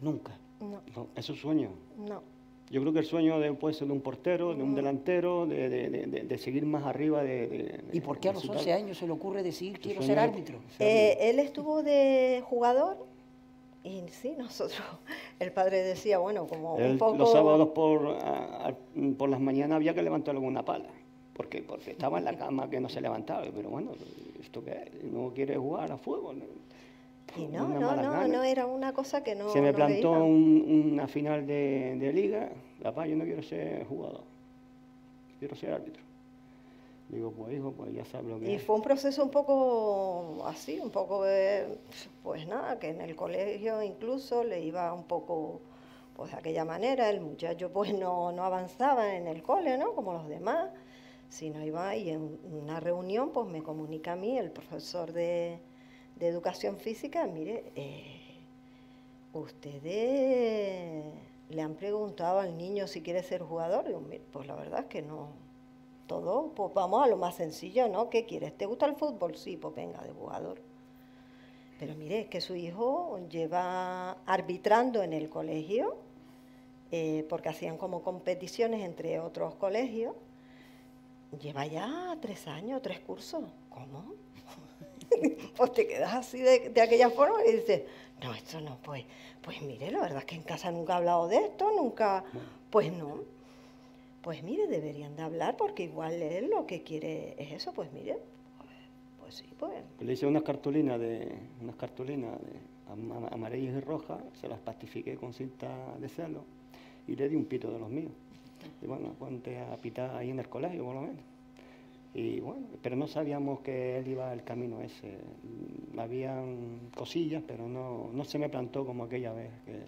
[SPEAKER 2] Nunca.
[SPEAKER 8] No.
[SPEAKER 9] No, es un sueño.
[SPEAKER 8] No.
[SPEAKER 9] Yo creo que el sueño puede ser de un portero, de un delantero, de seguir más arriba.
[SPEAKER 2] ¿Y por qué a los 11 años se le ocurre decir quiero ser
[SPEAKER 9] sueño
[SPEAKER 2] árbitro?
[SPEAKER 8] Él estuvo de jugador y sí, nosotros, el padre decía, bueno, como un poco...
[SPEAKER 9] Los sábados por las mañanas había que levantarlo con una pala, porque estaba en la cama que no se levantaba. Pero bueno, ¿esto qué es? ¿No quiere jugar a fútbol?
[SPEAKER 8] Y no era una cosa que no...
[SPEAKER 9] Se me
[SPEAKER 8] no
[SPEAKER 9] plantó una final de liga. Papá, yo no quiero ser jugador, quiero ser árbitro. Digo, pues hijo, pues ya sabes lo que es.
[SPEAKER 8] Y fue un proceso un poco así, un poco de, pues nada, que en el colegio incluso le iba un poco, pues de aquella manera. El muchacho pues no avanzaba en el cole, ¿no? Como los demás, sino iba y en una reunión pues me comunica a mí el profesor de educación física, mire, ustedes le han preguntado al niño si quiere ser jugador. Digo, pues la verdad es que no. Todo, pues vamos a lo más sencillo, ¿no? ¿Qué quieres? ¿Te gusta el fútbol? Sí, pues venga, de jugador. Pero mire, es que su hijo lleva arbitrando en el colegio, porque hacían como competiciones entre otros colegios. Lleva ya 3 años, 3 cursos. ¿Cómo? Pues te quedas así de aquella forma y dices, no, esto no, pues mire, la verdad es que en casa nunca he hablado de esto, nunca, pues no. Pues mire, deberían de hablar porque igual él lo que quiere es eso, pues mire, pues sí, pues.
[SPEAKER 9] Le hice unas cartulinas amarillas y rojas, se las plastifiqué con cinta de celo y le di un pito de los míos. Y bueno, ponte a pitar ahí en el colegio, por lo menos. Y bueno, pero no sabíamos que él iba al camino ese. Habían cosillas, pero no se me plantó como aquella vez que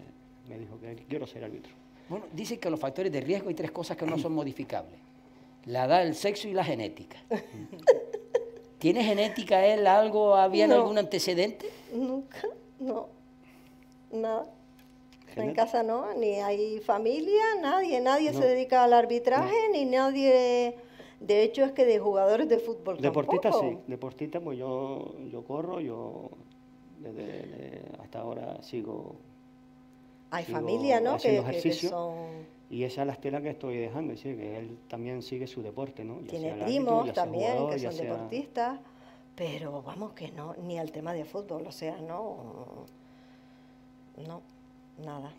[SPEAKER 9] me dijo que quiero ser árbitro.
[SPEAKER 2] Bueno, dicen que los factores de riesgo hay 3 cosas que no son modificables. La edad, el sexo y la genética. ¿Tiene genética él algo? ¿Había algún antecedente?
[SPEAKER 8] Nunca, no, nada. En casa no, ni hay familia, nadie se dedica al arbitraje, ni nadie. De hecho, es que de jugadores de fútbol
[SPEAKER 9] deportista
[SPEAKER 8] tampoco.
[SPEAKER 9] Sí, deportista, pues yo corro, hasta ahora sigo.
[SPEAKER 8] Hay familia, ¿no? Que son.
[SPEAKER 9] Y esa es la estela que estoy dejando, sí, que él también sigue su deporte, ¿no?
[SPEAKER 8] Tiene primos también que son deportistas, pero vamos que no, ni al tema de fútbol, o sea, no, nada.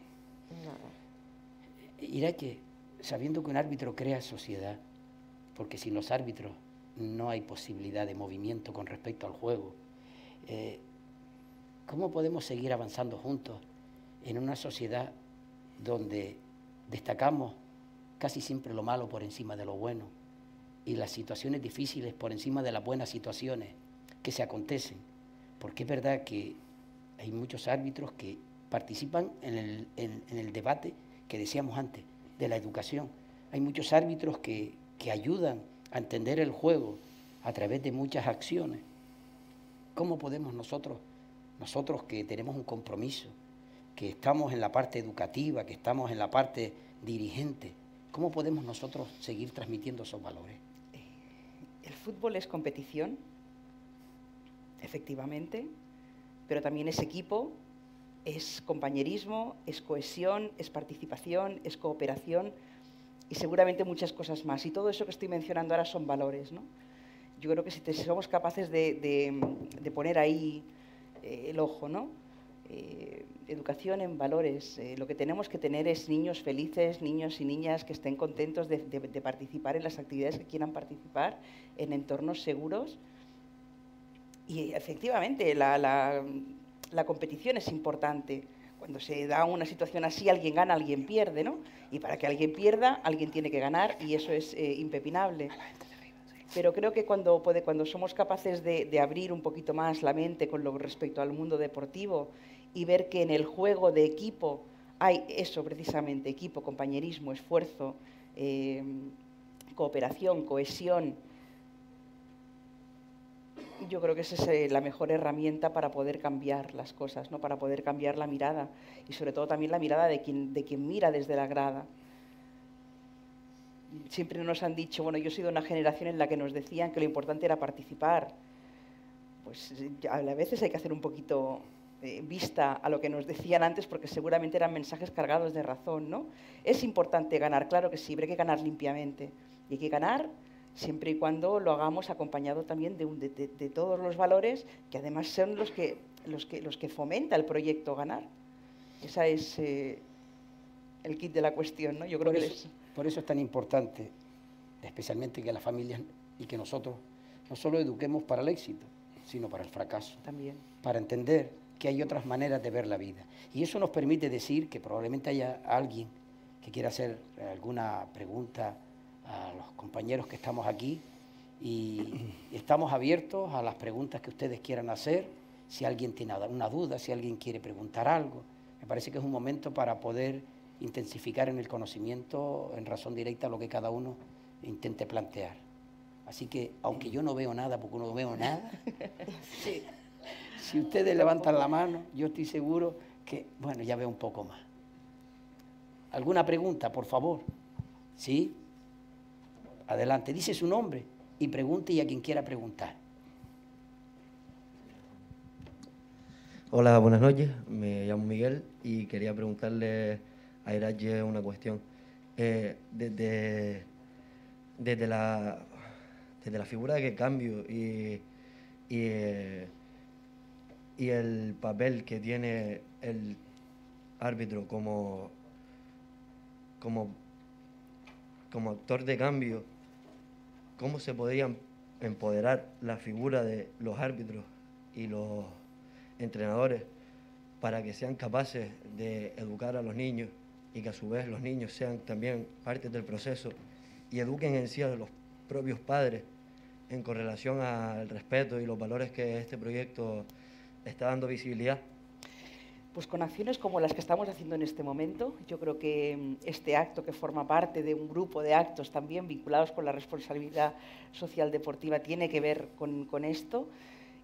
[SPEAKER 2] Irache, sabiendo que un árbitro crea sociedad, porque sin los árbitros no hay posibilidad de movimiento con respecto al juego, ¿cómo podemos seguir avanzando juntos en una sociedad donde destacamos casi siempre lo malo por encima de lo bueno y las situaciones difíciles por encima de las buenas situaciones que se acontecen? Porque es verdad que hay muchos árbitros que participan en el debate que decíamos antes, de la educación. Hay muchos árbitros que ayudan a entender el juego a través de muchas acciones. ¿Cómo podemos nosotros que tenemos un compromiso, que estamos en la parte educativa, que estamos en la parte dirigente, cómo podemos nosotros seguir transmitiendo esos valores?
[SPEAKER 3] El fútbol es competición, efectivamente, pero también es equipo, es compañerismo, es cohesión, es participación, es cooperación y seguramente muchas cosas más. Y todo eso que estoy mencionando ahora son valores, ¿no? Yo creo que si somos capaces de poner ahí el ojo, ¿no? Educación en valores. Lo que tenemos que tener es niños felices, niños y niñas que estén contentos de participar en las actividades que quieran participar, en entornos seguros. Y efectivamente, la competición es importante. Cuando se da una situación así, alguien gana, alguien pierde, ¿no? Y para que alguien pierda, alguien tiene que ganar y eso es impepinable. Pero creo que cuando somos capaces de abrir un poquito más la mente con respecto al mundo deportivo y ver que en el juego de equipo hay eso precisamente, equipo, compañerismo, esfuerzo, cooperación, cohesión, yo creo que esa es la mejor herramienta para poder cambiar las cosas, ¿no? Para poder cambiar la mirada y sobre todo también la mirada de quien mira desde la grada. Siempre nos han dicho, bueno, yo he sido una generación en la que nos decían que lo importante era participar. Pues a veces hay que hacer un poquito vista a lo que nos decían antes porque seguramente eran mensajes cargados de razón, ¿no? Es importante ganar, claro que sí, pero hay que ganar limpiamente. Y hay que ganar siempre y cuando lo hagamos acompañado también de todos los valores que además son los que fomenta el proyecto ganar. Ese es el kit de la cuestión, ¿no? Yo creo
[SPEAKER 2] por eso es tan importante, especialmente que las familias y que nosotros no solo eduquemos para el éxito, sino para el fracaso.
[SPEAKER 3] También.
[SPEAKER 2] Para entender que hay otras maneras de ver la vida. Y eso nos permite decir que probablemente haya alguien que quiera hacer alguna pregunta a los compañeros que estamos aquí y estamos abiertos a las preguntas que ustedes quieran hacer, si alguien tiene una duda, si alguien quiere preguntar algo. Me parece que es un momento para poder intensificar en el conocimiento en razón directa lo que cada uno intente plantear. Así que, aunque yo no veo nada, porque no veo nada, si ustedes levantan la mano, yo estoy seguro que, bueno, ya veo un poco más. ¿Alguna pregunta, por favor? ¿Sí? Adelante, dice su nombre y pregunte y a quien quiera preguntar.
[SPEAKER 10] Hola, buenas noches. Me llamo Miguel y quería preguntarle a Irache una cuestión. Desde la figura de que cambio y y el papel que tiene el árbitro como actor de cambio, ¿cómo se podría empoderar la figura de los árbitros y los entrenadores para que sean capaces de educar a los niños y que a su vez los niños sean también parte del proceso y eduquen en sí a los propios padres en correlación al respeto y los valores que este proyecto está dando visibilidad?
[SPEAKER 3] Pues con acciones como las que estamos haciendo en este momento. Yo creo que este acto, que forma parte de un grupo de actos también vinculados con la responsabilidad social deportiva, tiene que ver con esto.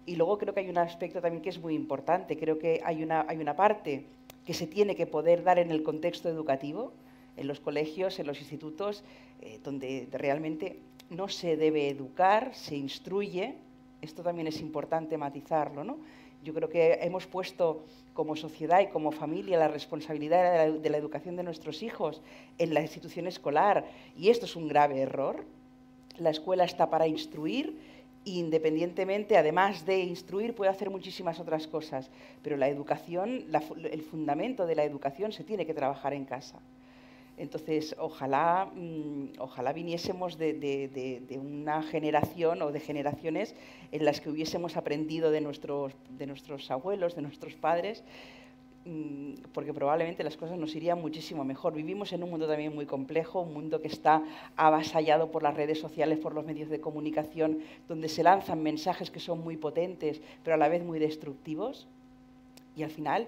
[SPEAKER 3] Y luego creo que hay un aspecto también que es muy importante. Creo que hay una parte que se tiene que poder dar en el contexto educativo, en los colegios, en los institutos, donde realmente no se debe educar, se instruye. Esto también es importante matizarlo, ¿no? Yo creo que hemos puesto como sociedad y como familia la responsabilidad de la educación de nuestros hijos en la institución escolar, y esto es un grave error. La escuela está para instruir, e independientemente, además de instruir, puede hacer muchísimas otras cosas, pero la educación, el fundamento de la educación se tiene que trabajar en casa. Entonces, ojalá viniésemos de una generación o de generaciones en las que hubiésemos aprendido de nuestros abuelos, de nuestros padres, porque probablemente las cosas nos irían muchísimo mejor. Vivimos en un mundo también muy complejo, un mundo que está avasallado por las redes sociales, por los medios de comunicación, donde se lanzan mensajes que son muy potentes, pero a la vez muy destructivos. Y al final,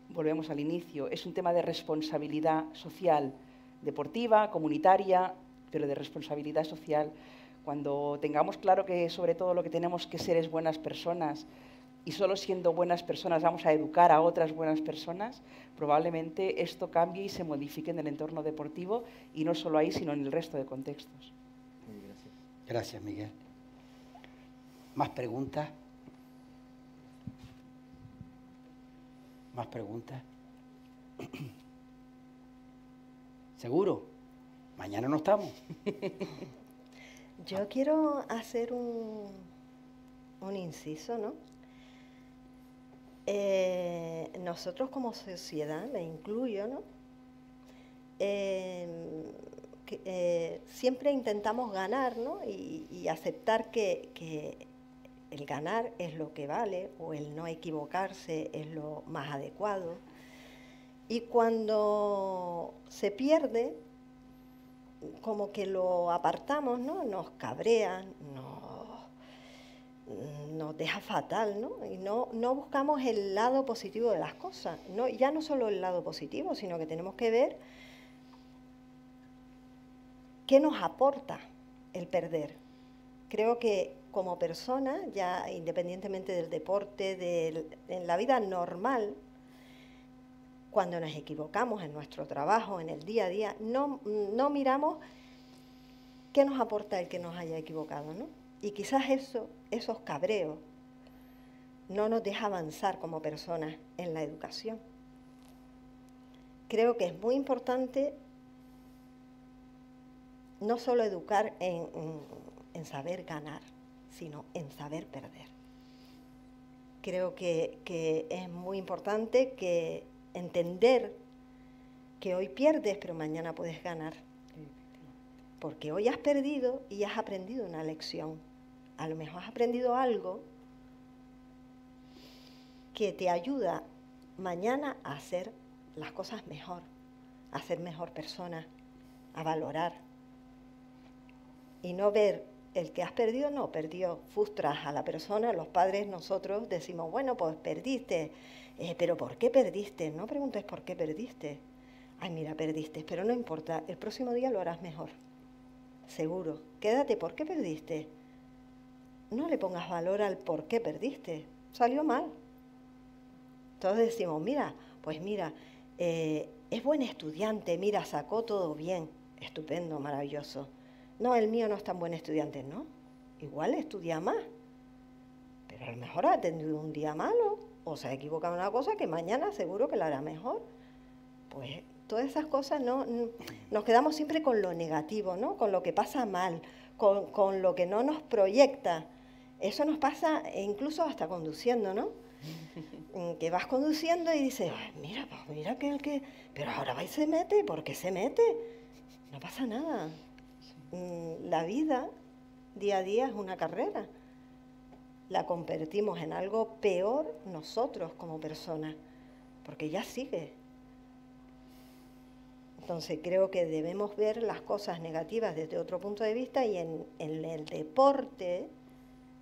[SPEAKER 3] volvemos al inicio, es un tema de responsabilidad social, deportiva, comunitaria, pero de responsabilidad social. Cuando tengamos claro que sobre todo lo que tenemos que ser es buenas personas, y solo siendo buenas personas vamos a educar a otras buenas personas, probablemente esto cambie y se modifique en el entorno deportivo, y no solo ahí, sino en el resto de contextos.
[SPEAKER 2] Gracias, Miguel. ¿Más preguntas? ¿Más preguntas? ¿Seguro? Mañana no estamos.
[SPEAKER 8] Yo quiero hacer un inciso, ¿no? Nosotros como sociedad, me incluyo, ¿no? Siempre intentamos ganar, ¿no? Y aceptar que el ganar es lo que vale, o el no equivocarse es lo más adecuado. Y cuando se pierde, como que lo apartamos, ¿no? Nos cabrea, nos deja fatal, ¿no? Y no buscamos el lado positivo de las cosas. Ya no solo el lado positivo, sino que tenemos que ver qué nos aporta el perder. Creo que como persona, ya independientemente del deporte, en la vida normal, cuando nos equivocamos en nuestro trabajo, en el día a día, no miramos qué nos aporta el que nos haya equivocado, ¿no? Y quizás esos cabreos no nos deja avanzar como personas en la educación. Creo que es muy importante no solo educar en saber ganar, sino en saber perder. Creo que es muy importante que entender que hoy pierdes, pero mañana puedes ganar. Porque hoy has perdido y has aprendido una lección. A lo mejor has aprendido algo que te ayuda mañana a hacer las cosas mejor, a ser mejor persona, a valorar. Y no ver el que has perdido, no, perdió, frustras a la persona. Los padres, nosotros decimos, bueno, pues perdiste, pero ¿por qué perdiste? No preguntes por qué perdiste. Ay, mira, perdiste, pero no importa, el próximo día lo harás mejor. Seguro. Quédate, ¿por qué perdiste? No le pongas valor al por qué perdiste. Salió mal. Entonces decimos, mira, pues mira, es buen estudiante, mira, sacó todo bien. Estupendo, maravilloso. No, el mío no es tan buen estudiante, ¿no? Igual estudia más. Pero a lo mejor ha tenido un día malo o se ha equivocado en una cosa que mañana seguro que la hará mejor. Pues todas esas cosas nos quedamos siempre con lo negativo, ¿no? Con lo que pasa mal, con lo que no nos proyecta Eso nos pasa incluso hasta conduciendo, ¿no? Que vas conduciendo y dices, "Ay, mira, pues mira que el que... Pero ahora va y se mete, ¿por qué se mete? No pasa nada. La vida, día a día, es una carrera. La convertimos en algo peor nosotros como personas, porque ya sigue. Entonces creo que debemos ver las cosas negativas desde otro punto de vista y en el deporte,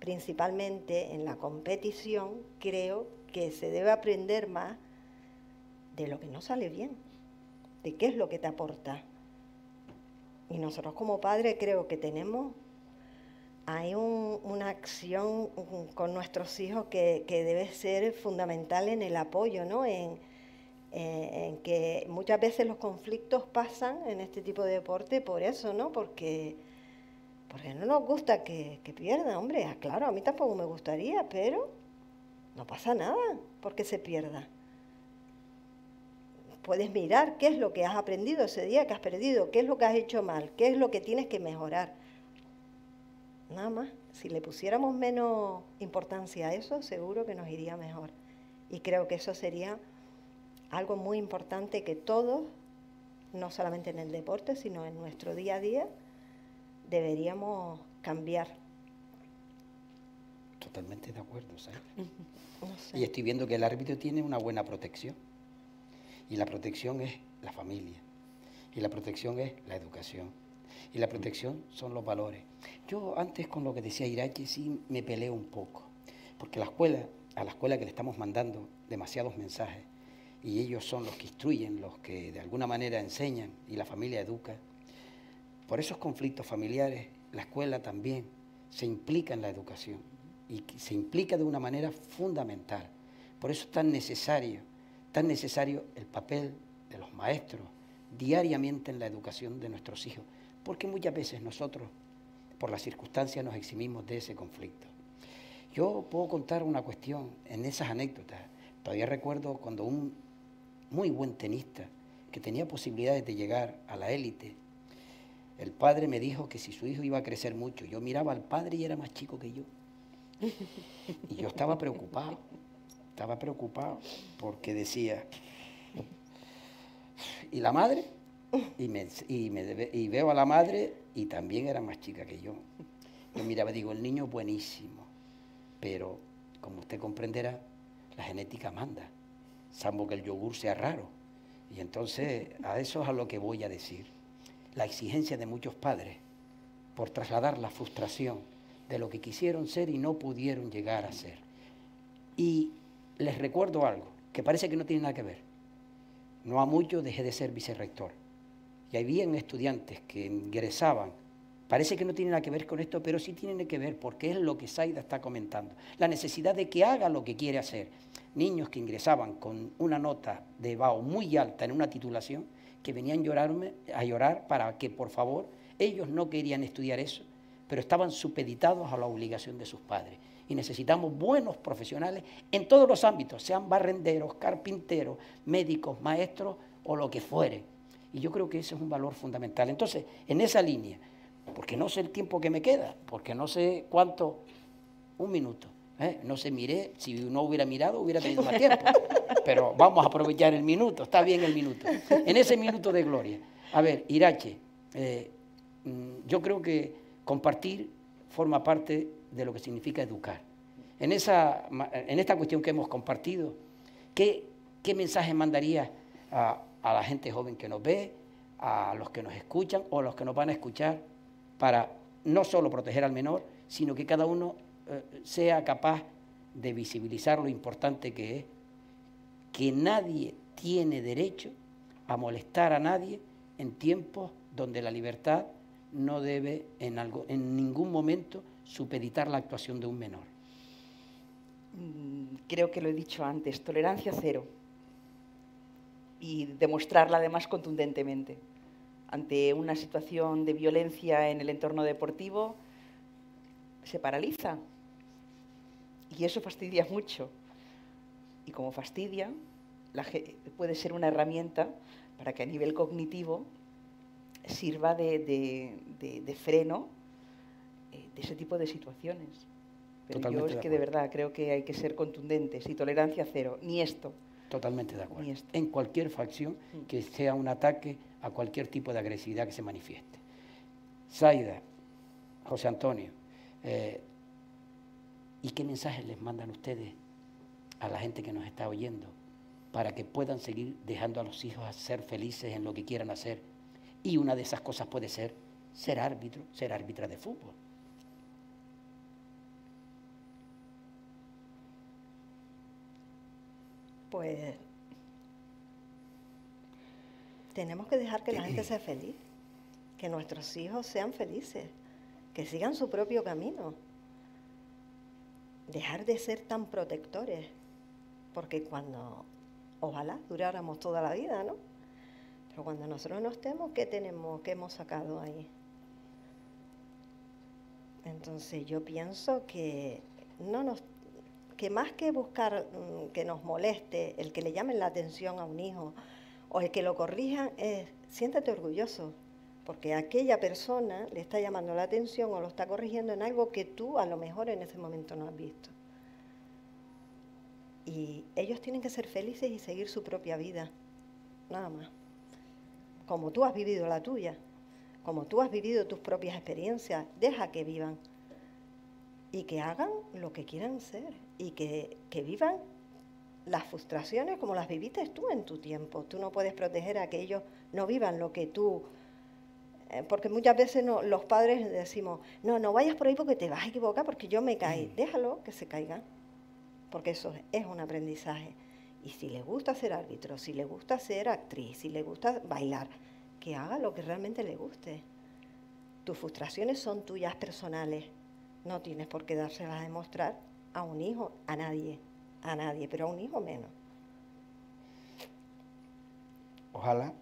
[SPEAKER 8] principalmente en la competición, creo que se debe aprender más de lo que no sale bien, de qué es lo que te aporta. Y nosotros como padres creo que tenemos, hay una acción con nuestros hijos que debe ser fundamental en el apoyo, ¿no? En que muchas veces los conflictos pasan en este tipo de deporte por eso, ¿no? Porque no nos gusta que pierda, hombre. Claro, a mí tampoco me gustaría, pero no pasa nada porque se pierda. Puedes mirar qué es lo que has aprendido ese día que has perdido, qué es lo que has hecho mal, qué es lo que tienes que mejorar. Nada más. Si le pusiéramos menos importancia a eso, seguro que nos iría mejor. Y creo que eso sería algo muy importante que todos, no solamente en el deporte, sino en nuestro día a día, deberíamos cambiar.
[SPEAKER 2] Totalmente de acuerdo, ¿sabes?
[SPEAKER 8] No sé.
[SPEAKER 2] Y estoy viendo que el árbitro tiene una buena protección. Y la protección es la familia. Y la protección es la educación. Y la protección son los valores. Yo antes con lo que decía Irache sí me peleo un poco. Porque a la escuela que le estamos mandando demasiados mensajes, y ellos son los que instruyen, los que de alguna manera enseñan, y la familia educa. Por esos conflictos familiares, la escuela también se implica en la educación, y se implica de una manera fundamental. Por eso es tan necesario el papel de los maestros diariamente en la educación de nuestros hijos, porque muchas veces nosotros, por las circunstancias, nos eximimos de ese conflicto. Yo puedo contar una cuestión en esas anécdotas. Todavía recuerdo cuando un muy buen tenista, que tenía posibilidades de llegar a la élite, el padre me dijo que si su hijo iba a crecer mucho, yo miraba al padre y era más chico que yo. Y yo estaba preocupado porque decía, ¿y la madre? Y veo a la madre y también era más chica que yo. Yo miraba, digo, el niño es buenísimo, pero como usted comprenderá, la genética manda, salvo que el yogur sea raro. Y entonces a eso es a lo que voy a decir. La exigencia de muchos padres por trasladar la frustración de lo que quisieron ser y no pudieron llegar a ser. Y les recuerdo algo, que parece que no tiene nada que ver. No a mucho dejé de ser vicerrector. Y habían estudiantes que ingresaban. Parece que no tiene nada que ver con esto, pero sí tiene que ver, porque es lo que Zaida está comentando. La necesidad de que haga lo que quiere hacer. Niños que ingresaban con una nota de BAO muy alta en una titulación, que venían a llorar para que, por favor, ellos no querían estudiar eso, pero estaban supeditados a la obligación de sus padres. Y necesitamos buenos profesionales en todos los ámbitos, sean barrenderos, carpinteros, médicos, maestros o lo que fuere. Y yo creo que ese es un valor fundamental. Entonces, en esa línea, porque no sé el tiempo que me queda, porque no sé cuánto, un minuto. No sé, miré, si no hubiera mirado hubiera tenido más tiempo, pero vamos a aprovechar el minuto, está bien el minuto. En ese minuto de gloria. A ver, Irache, yo creo que compartir forma parte de lo que significa educar. En esta cuestión que hemos compartido, ¿qué mensaje mandarías a la gente joven que nos ve, a los que nos escuchan o a los que nos van a escuchar, para no solo proteger al menor, sino que cada uno sea capaz de visibilizar lo importante que es, que nadie tiene derecho a molestar a nadie en tiempos donde la libertad no debe en ningún momento supeditar la actuación de un menor?
[SPEAKER 3] Creo que lo he dicho antes, tolerancia cero. Y demostrarla además contundentemente. Ante una situación de violencia en el entorno deportivo, se paraliza. Y eso fastidia mucho. Y como fastidia, puede ser una herramienta para que a nivel cognitivo sirva de freno de ese tipo de situaciones. Pero
[SPEAKER 2] Totalmente
[SPEAKER 3] yo es que de verdad creo que hay que ser contundentes y tolerancia cero. Ni esto.
[SPEAKER 2] Totalmente de acuerdo.
[SPEAKER 3] Ni esto.
[SPEAKER 2] En cualquier facción que sea un ataque a cualquier tipo de agresividad que se manifieste. Zaida, José Antonio, ¿y qué mensajes les mandan ustedes a la gente que nos está oyendo para que puedan seguir dejando a los hijos a ser felices en lo que quieran hacer? Y una de esas cosas puede ser árbitro, ser árbitra de fútbol.
[SPEAKER 8] Pues tenemos que dejar que la gente sea feliz, que nuestros hijos sean felices, que sigan su propio camino. Dejar de ser tan protectores, porque ojalá duráramos toda la vida, ¿no? Pero cuando nosotros no estemos, ¿qué tenemos, qué hemos sacado ahí? Entonces yo pienso que que más que buscar que nos moleste, el que le llamen la atención a un hijo o el que lo corrijan, siéntate orgulloso, porque aquella persona le está llamando la atención o lo está corrigiendo en algo que tú a lo mejor en ese momento no has visto. Y ellos tienen que ser felices y seguir su propia vida, nada más. Como tú has vivido la tuya, como tú has vivido tus propias experiencias, deja que vivan y que hagan lo que quieran ser y que vivan las frustraciones como las viviste tú en tu tiempo. Tú no puedes proteger a que ellos no vivan lo que tú... porque muchas veces los padres decimos, no vayas por ahí porque te vas a equivocar porque yo me caí. Déjalo que se caigan, porque eso es un aprendizaje. Y si le gusta ser árbitro, si le gusta ser actriz, si le gusta bailar, que haga lo que realmente le guste. Tus frustraciones son tuyas personales. No tienes por qué dárselas a demostrar a un hijo, a nadie, pero a un hijo menos.
[SPEAKER 2] Ojalá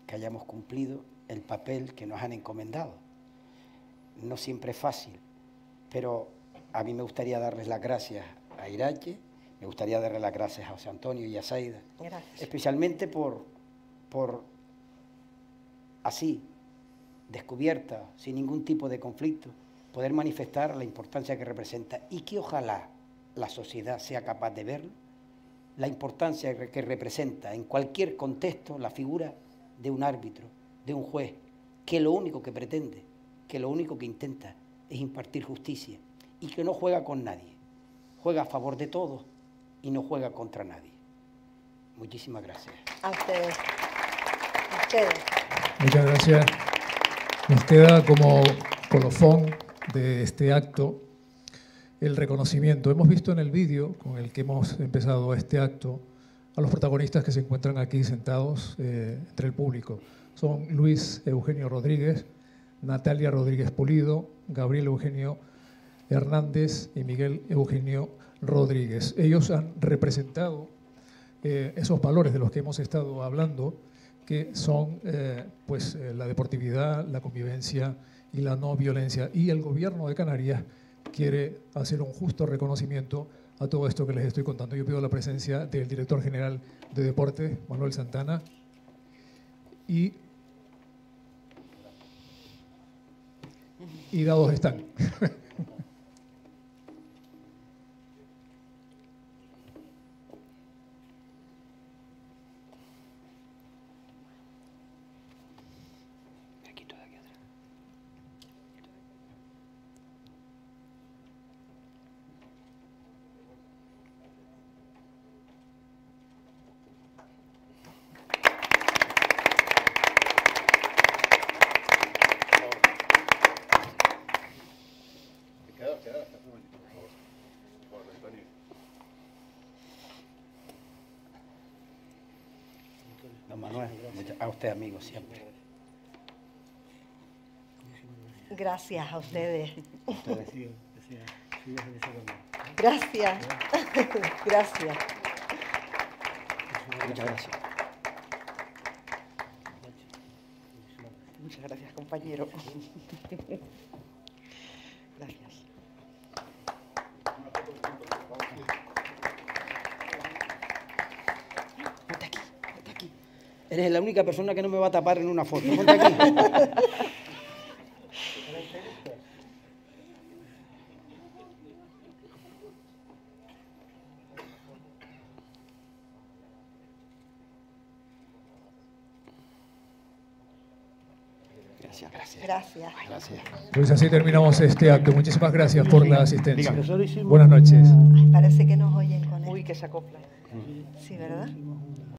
[SPEAKER 2] que hayamos cumplido el papel que nos han encomendado. No siempre es fácil, pero a mí me gustaría darles las gracias a Irache, me gustaría darle las gracias a José Antonio y a Zaida.
[SPEAKER 8] Gracias.
[SPEAKER 2] Especialmente por así, descubierta, sin ningún tipo de conflicto, poder manifestar la importancia que representa y que ojalá la sociedad sea capaz de verlo, la importancia que representa en cualquier contexto la figura de un árbitro, de un juez, que lo único que pretende, que lo único que intenta es impartir justicia y que no juega con nadie, juega a favor de todos y no juega contra nadie. Muchísimas gracias.
[SPEAKER 8] A ustedes. A ustedes.
[SPEAKER 1] Muchas gracias. Nos queda como colofón de este acto el reconocimiento. Hemos visto en el vídeo con el que hemos empezado este acto a los protagonistas que se encuentran aquí sentados entre el público. Son Luis Eugenio Rodríguez, Natalia Rodríguez Pulido, Gabriel Eugenio Hernández y Miguel Eugenio Rodríguez. Ellos han representado esos valores de los que hemos estado hablando, que son la deportividad, la convivencia y la no violencia. Y el Gobierno de Canarias quiere hacer un justo reconocimiento a todo esto que les estoy contando. Yo pido la presencia del Director General de Deportes, Manuel Santana, y dados están.
[SPEAKER 2] Don Manuel, a usted, amigo, siempre.
[SPEAKER 8] Gracias a ustedes.
[SPEAKER 2] Gracias.
[SPEAKER 8] Gracias. Gracias.
[SPEAKER 2] Muchas gracias.
[SPEAKER 3] Muchas gracias, compañero. Gracias.
[SPEAKER 2] Ponte aquí. Eres la única persona que no me va a tapar en una foto. Ponte aquí. Gracias.
[SPEAKER 8] Gracias.
[SPEAKER 2] Gracias.
[SPEAKER 1] Pues así terminamos este acto. Muchísimas gracias por la asistencia.
[SPEAKER 9] Dígame.
[SPEAKER 1] Buenas noches.
[SPEAKER 8] Ay, parece que nos oyen con él.
[SPEAKER 3] Uy, que se acopla.
[SPEAKER 8] Sí, ¿verdad?